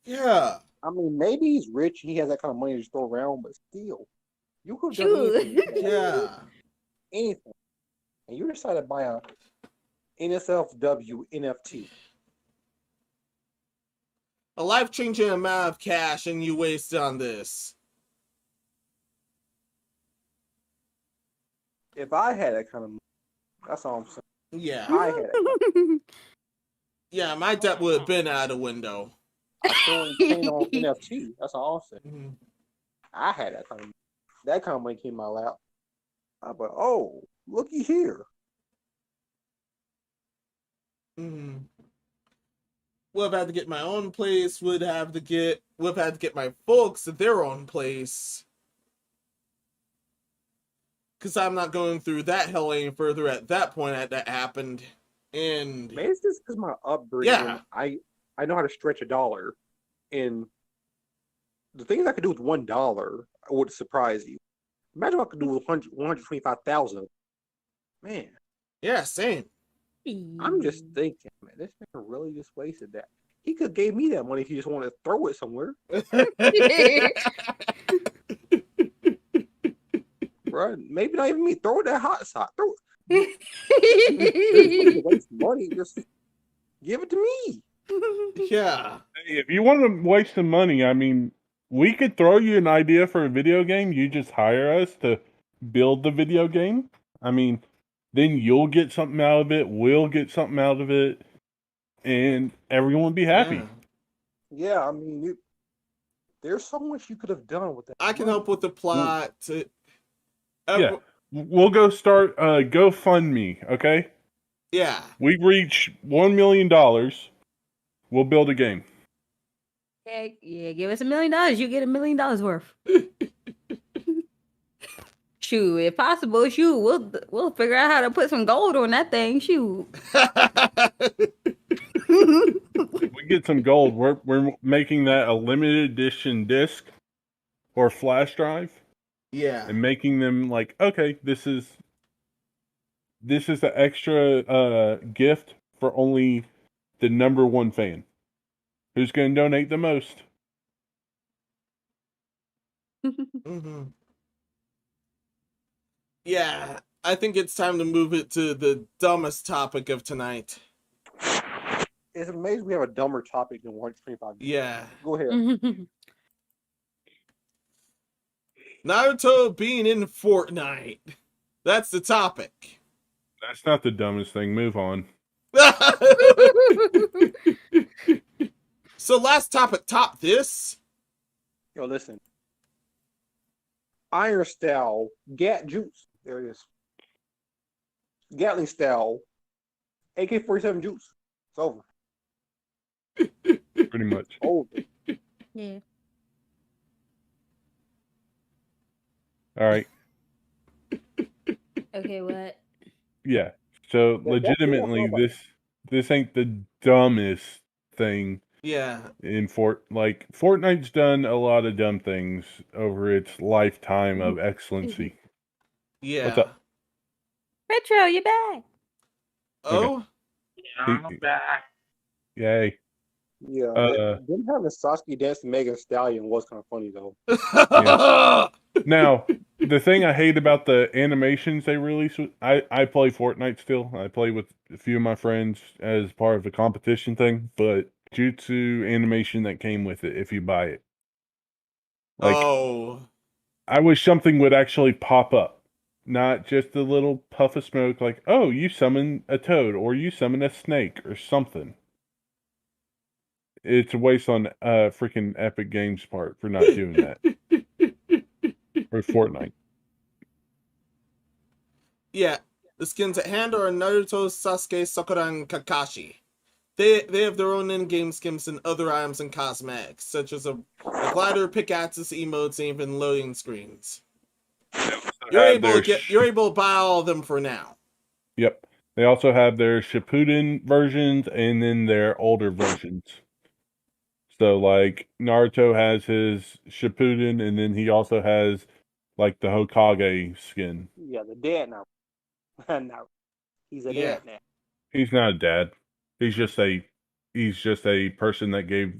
Yeah. I mean, maybe he's rich and he has that kind of money to just throw around, but still, you could have done anything. Yeah. Anything. And you decided to buy a NSFW NFT. A life-changing amount of cash and you waste on this. If I had that kind of money, that's all I'm saying. Yeah. I had it. Yeah, my debt would have been out the window. I still ain't paying on NFT. That's all I'm saying. Mhm. I had that kind of money. That kind of money came in my lap. I but oh, looky here. Mhm. Would have had to get my own place. Would have had to get my folks their own place. Because I'm not going through that hell any further at that point that happened. And Maybe it's just because my upbringing. Yeah. I know how to stretch $1, and the things I could do with $1 would surprise you. Imagine what I could do with 125,000. Man, yeah, same. I'm just thinking, man, this man really just wasted that. He could have gave me that money if he just wanted to throw it somewhere. Bro, maybe not even me. Throw it that hot side. Throw it. Waste money. Just give it to me. Yeah. Hey, if you want to waste some money, I mean, we could throw you an idea for a video game. You just hire us to build the video game. I mean, then you'll get something out of it. We'll get something out of it. And everyone will be happy. Yeah, I mean, there's so much you could have done with that. I can help with the plot. Yeah. We'll go start GoFundMe, okay? Yeah. We reach $1 million. We'll build a game. Yeah, give us $1 million. You get $1 million worth. Shoot, if possible, we'll figure out how to put some gold on that thing. Shoot. If we get some gold, we're making that a limited edition disc or flash drive. Yeah. And making them like, okay, this is the extra gift for only the #1 fan. Who's going to donate the most? Mm-hmm. Yeah, I think it's time to move it to the dumbest topic of tonight. It's amazing we have a dumber topic than 125. Yeah. Go ahead. Naruto being in Fortnite. That's the topic. That's not the dumbest thing. Move on. So last topic, top this. Yo, listen. Iron style, Gat juice. There it is. Gatling style, AK-47 juice. It's over. Pretty much. Over. Yeah. All right. Okay, what? Yeah. So legitimately, this ain't the dumbest thing Yeah. in Fortnite's done a lot of dumb things over its lifetime of excellency. Yeah. What's up? Retro, you back? Oh. Yeah, I'm back. Yay. Yeah, them having Sasuke dancing Megan Thee Stallion was kind of funny though. Now, the thing I hate about the animations they release, I play Fortnite still. I play with a few of my friends as part of a competition thing, but jutsu animation that came with it if you buy it. Like, Oh. I wish something would actually pop up, not just a little puff of smoke like, oh, you summon a toad or you summon a snake or something. It's a waste on freaking Epic Games' part for not doing that. Or Fortnite. Yeah. The skins at hand are Naruto, Sasuke, Sakura, and Kakashi. They have their own in-game skins and other items and cosmetics, such as a glider, pickaxes, emotes, and even loading screens. You're able to buy all of them for now. Yep. They also have their Shippuden versions and then their older versions. So, like, Naruto has his Shippuden, and then he also has, like, the Hokage skin. Yeah, the dad now. Now he's a Yeah. dad now. He's not a dad. He's just a person that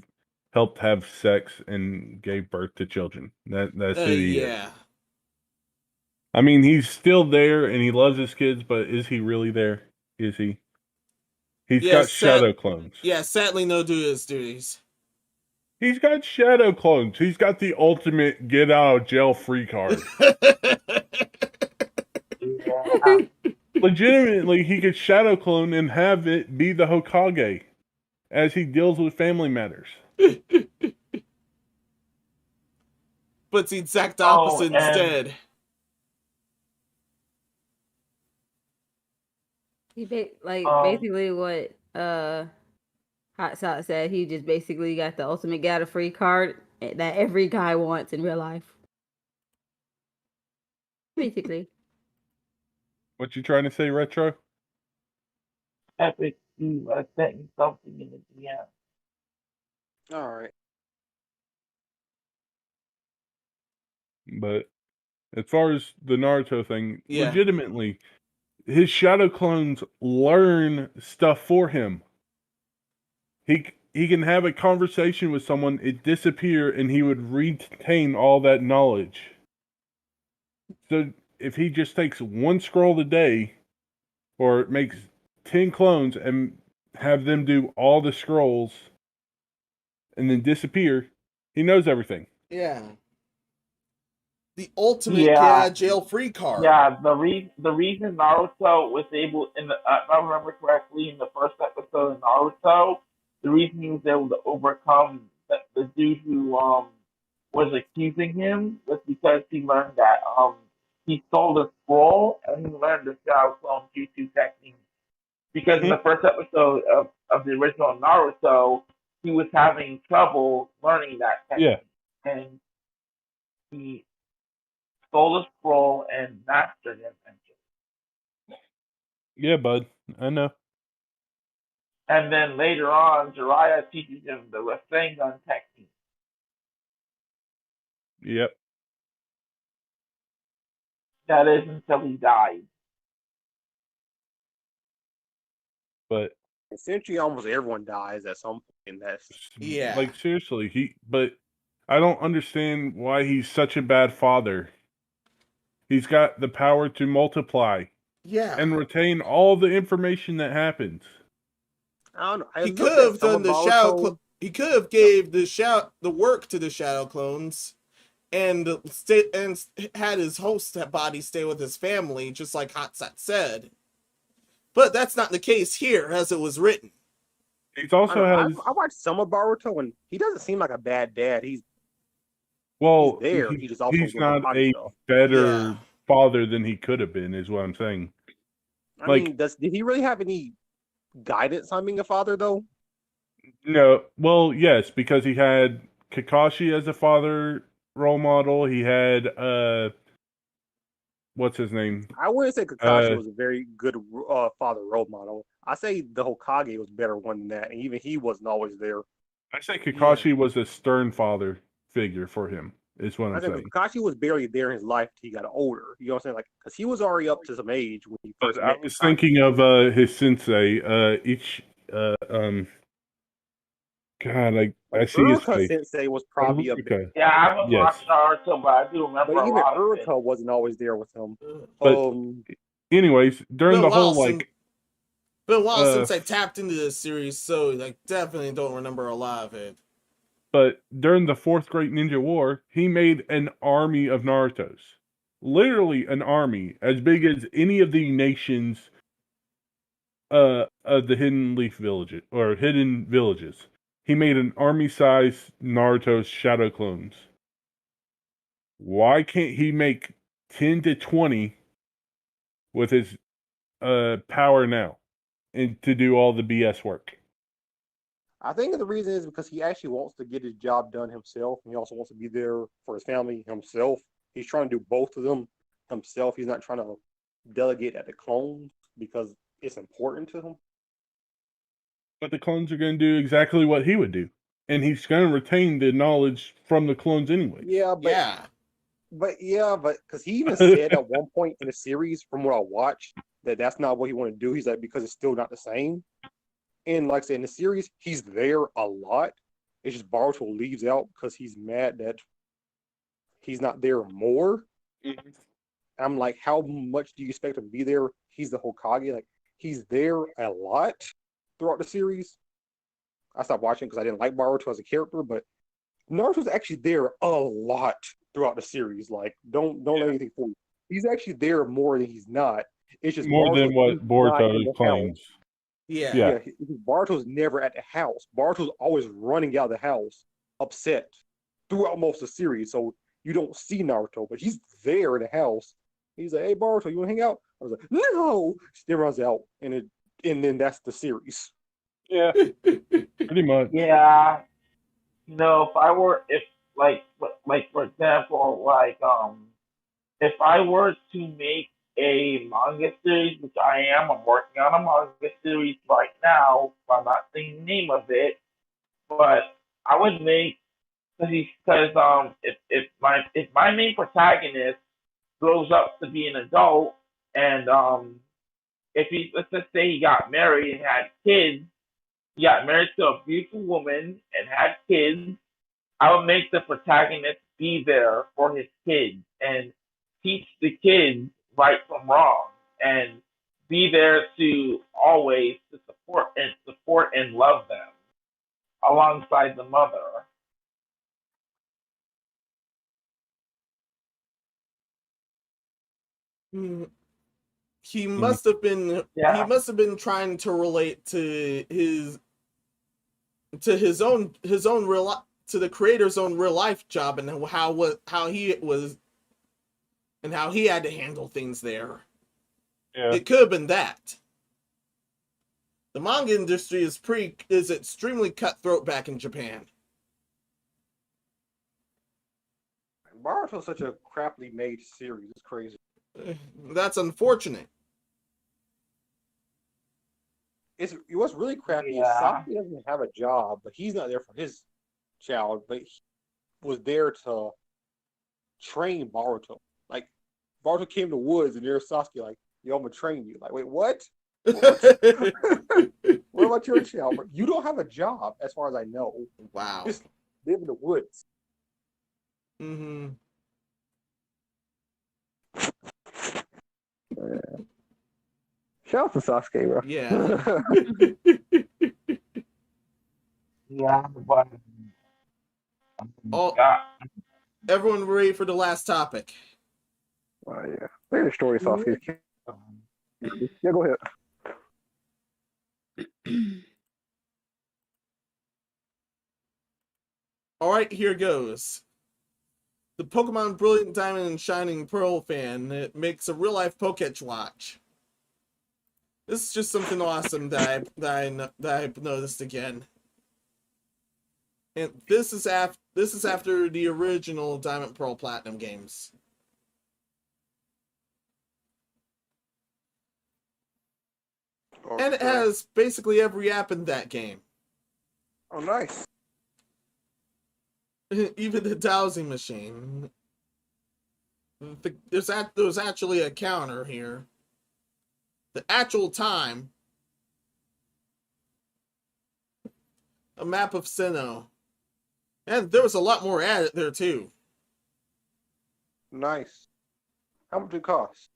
helped have sex and gave birth to children. That's who he is. Yeah. I mean, he's still there and he loves his kids, but is he really there? Is he? He's Yeah, got shadow clones. Yeah, sadly no do his duties. He's got shadow clones. He's got the ultimate get out of jail free card. Yeah. Legitimately, he could shadow clone and have it be the Hokage as he deals with family matters. But it's the exact opposite instead. He basically what Hot Sauce said. He just basically got the ultimate got a free card that every guy wants in real life. Basically. What you trying to say, Retro? Epic, you sent me something in the DM. All right. But as far as the Naruto thing, Yeah. legitimately, his shadow clones learn stuff for him. He can have a conversation with someone, it disappear, and he would retain all that knowledge. So if he just takes one scroll a day, or makes 10 clones and have them do all the scrolls, and then disappear, he knows everything. Yeah. The ultimate jail-free card. Yeah, the reason Naruto was able, if I remember correctly, in the first episode of Naruto, the reason he was able to overcome the dude who was accusing him was because he learned that he stole the scroll and he learned the Shadow Clone Jutsu technique. Because in the first episode of the original Naruto, he was having trouble learning that technique. Yeah. And he stole the scroll and mastered it eventually. Yeah, bud. I know. And then later on, Jiraiya teaches him the Rasengan technique. Yep. That is until he died. But essentially, almost everyone dies at some point in that. Yeah. Like, seriously, but I don't understand why he's such a bad father. He's got the power to multiply. Yeah. And retain all the information that happens. I don't know. He could have done the shadow. He could have gave the work to the shadow clones, and had his host body stay with his family, just like Hotsat said. But that's not the case here, as it was written. He's also I watched some of Boruto, and he doesn't seem like a bad dad. He's there. He's not a better father than he could have been, is what I'm saying. I mean, did he really have any guidance on being a father, though? No. Well, yes, because he had Kakashi as a father role model. He had what's his name? I wouldn't say Kakashi was a very good father role model. I say the Hokage was a better one than that, and even he wasn't always there. I say Kakashi was a stern father figure for him. Is what I I'm think saying. Kakashi was barely there in his life till he got older. You know what I'm saying? Like, because he was already up to some age when he first But I met was Kakashi. thinking of his sensei, God, I see his Uruka face. Sensei was probably a bit, Uruka. Yeah, I haven't Yes. watched Naruto, but I do remember but a even lot of it. Uruka wasn't always there with him. But anyways, during Been the a while whole since, been a while uh, since I tapped into this series, so like definitely don't remember a lot of it. but during the Fourth Great Ninja War, he made an army of Narutos. Literally an army as big as any of the nations of the Hidden Leaf Village or Hidden Villages. He made an army-sized Naruto shadow clones. Why can't he make 10 to 20 with his power now and to do all the BS work? I think the reason is because he actually wants to get his job done himself, and he also wants to be there for his family himself. He's trying to do both of them himself. He's not trying to delegate at the clones because it's important to him. But the clones are going to do exactly what he would do. And he's going to retain the knowledge from the clones anyway. Yeah, but because he even said at one point in the series, from what I watched, that that's not what he wanted to do. He's like, because it's still not the same. And like I said, in the series, he's there a lot. It's just Baruto leaves out because he's mad that he's not there more. Mm-hmm. I'm like, how much do you expect him to be there? He's the Hokage. Like, he's there a lot throughout the series. I stopped watching because I didn't like Baruto as a character, but Naruto's actually there a lot throughout the series. Like, don't let anything fool you. He's actually there more than he's not. It's just more than what Boruto claims. Yeah. Baruto's never at the house. Baruto's always running out of the house, upset throughout most of the series. So you don't see Naruto, but he's there in the house. He's like, "Hey, Baruto, you want to hang out?" I was like, "No!" Still runs out, and then that's the series. Yeah, pretty much. Yeah, if I were, if like for example, if I were to make a manga series, which I'm working on a manga series right now. I'm not saying the name of it, but I would make because if my main protagonist grows up to be an adult and if let's just say he got married and had kids, he got married to a beautiful woman and had kids, I would make the protagonist be there for his kids and teach the kids right from wrong and be there to always to support and love them alongside the mother. He must have been Yeah. he must have been trying to relate to his own real, to the creator's own real life job and how he was and how he had to handle things there. Yeah. It could have been that. The manga industry is extremely cutthroat back in Japan. Baruto's such a crappily made series. It's crazy. That's unfortunate. What's really crappy is Yeah. Sasuke doesn't have a job, but he's not there for his child, but he was there to train Baruto. Like, Baruto came to the woods and there's Sasuke like, "Yo, I'm gonna train you." Like, wait, what? What about your child? You don't have a job, as far as I know. Wow. Just live in the woods. Mm-hmm. Shout out to Sasuke, bro. Yeah. Yeah, but Oh, everyone ready for the last topic? Oh, yeah. Look at the story, Sasuke. Yeah, go ahead. All right, here goes. The Pokemon Brilliant Diamond and Shining Pearl fan it makes a real life Poketch watch. This is just something awesome that I've noticed again. And this is after the original Diamond Pearl Platinum games. And it has basically every app in that game. Oh, nice. Even the dowsing machine. There's actually a counter here. The actual time. A map of Sinnoh. And there was a lot more added there too. Nice. How much did it cost?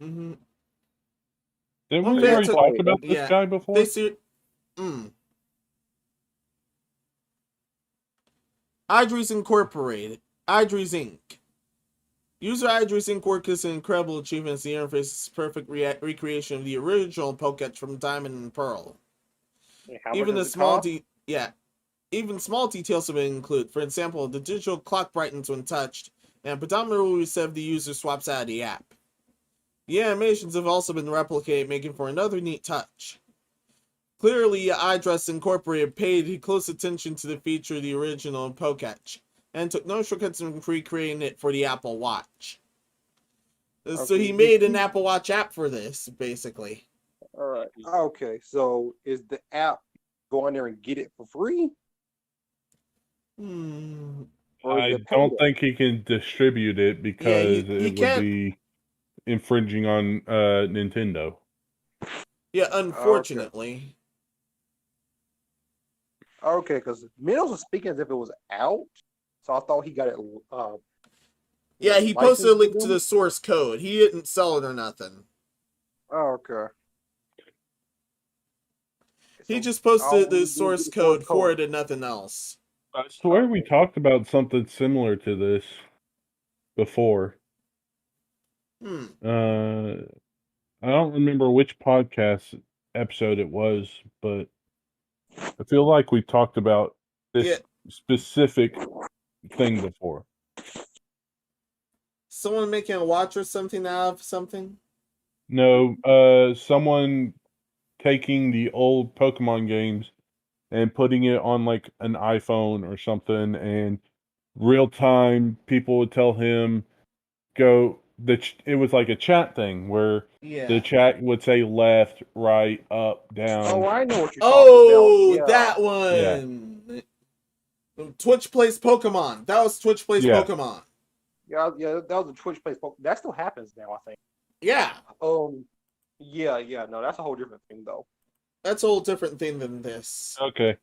Mm-hmm. Did Well, we they already took- talk about this yeah, guy before? They see. Idris Incorporated. Idris Inc. User Idris Inc. work is an incredible achievement. The interface is a perfect recreation of the original Poketch from Diamond and Pearl. Even the small even small details have been included. For example, the digital clock brightens when touched, and predominantly reset the user swaps out of the app. The animations have also been replicated, making for another neat touch. Clearly, Idris Incorporated paid close attention to the feature of the original Poketch, and took no shortcuts in recreating it for the Apple Watch. So he made an Apple Watch app for this, basically. All right. Okay. So is the app go on there and get it for free? Or is I it don't paid? think he can distribute it because he it would can't- be infringing on Nintendo. Yeah, unfortunately. Okay, because Minnows was speaking as if it was out, so I thought he got it. Yeah, he posted a licensed link to to them? the source code. He didn't sell it or nothing. Oh, okay. He So just all posted we the do is source get code for it and nothing else. I swear we talked about something similar to this before. I don't remember which podcast episode it was, but I feel like we talked about this specific thing before. Someone making a watch or something out of something? No, someone taking the old Pokemon games and putting it on like an iPhone or something, and real time people would tell him it was like a chat thing where the chat would say left, right, up, down. Oh, I know what you're talking about. That one. Twitch Plays Pokemon. That was Twitch Plays Pokemon. Yeah, that was a Twitch Plays Pokemon. That still happens now, I think. Yeah. Yeah. No, that's a whole different thing, though. That's a whole different thing than this. Okay.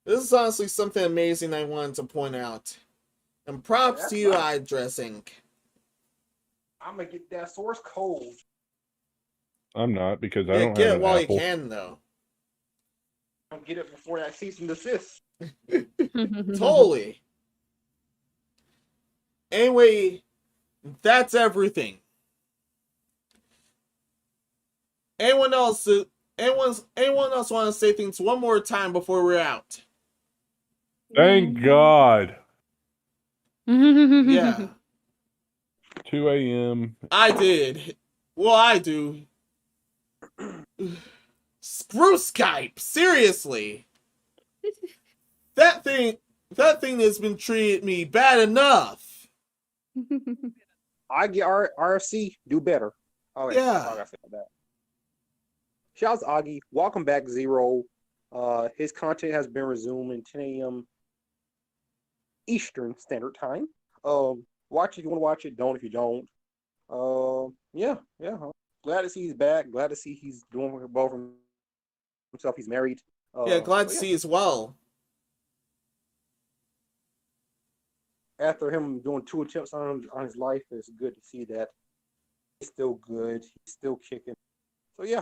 This is honestly something amazing I wanted to point out. And props to you, Idris Inc. I'm gonna get that source code. I'm not, because I don't get have it an while Apple. you can, though. I'll get it before that cease and desist. Totally. Anyway, that's everything. Anyone else want to say things one more time before we're out? Thank God. Yeah. 2 a.m. I did. Well, I do. Screw Skype. Seriously. That thing has been treating me bad enough. I get RFC, do better. Oh, yeah. I gotta say about that. Shouts to Augie. Welcome back, Zero. His content has been resumed at 10 a.m. Eastern Standard Time. Watch it if you want to watch it. Don't if you don't. Yeah. Glad to see he's back. Glad to see he's doing well for himself. He's married. Glad to see as well. After him doing 2 attempts on his life, it's good to see that he's still good. He's still kicking. So yeah.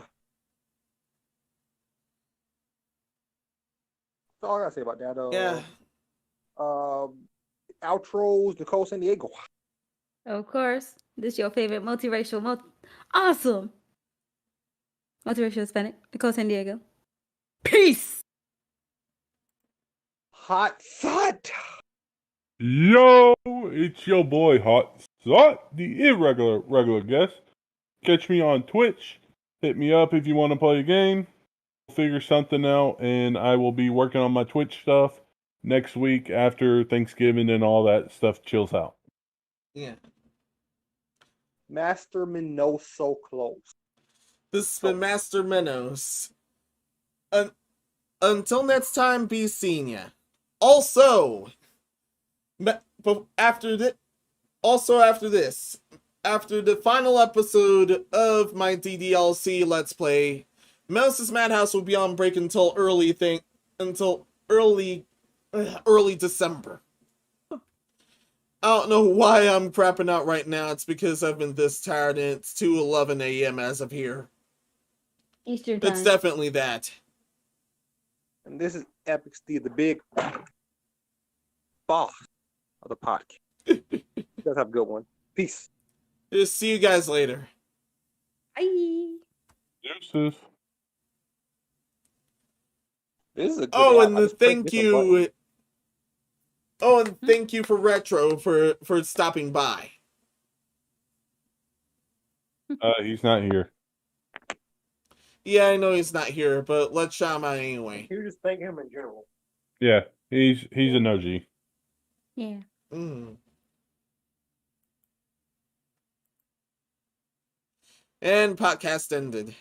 That's all I gotta say about that. Outros, Nicole San Diego. Of course. This your favorite multiracial, awesome multiracial Hispanic, Nicole San Diego. Peace. Hot Sot. Yo, it's your boy Hot Sot, the regular guest. Catch me on Twitch. Hit me up if you want to play a game. Figure something out, and I will be working on my Twitch stuff next week after Thanksgiving and all that stuff chills out. Yeah. Master Minnow so close. This has been Master Minnows. until next time, be seeing ya. Also, after this, after the final episode of my DDLC Let's Play, Melis's Madhouse will be on break until early December. I don't know why I'm crapping out right now. It's because I've been this tired and it's 2:11 a.m. as of here. Eastern time. It's definitely that. And this is Epic Steve, the big boss of the podcast. You guys have a good one. Peace. Just see you guys later. Bye. Deuces. This is a good Oh, app. and I the just clicked thank different buttons. you. Oh, and thank you for Retro for stopping by. He's not here. Yeah, I know he's not here, but let's shout him out anyway. You just thank him in general. Yeah, he's an OG. Yeah. And podcast ended.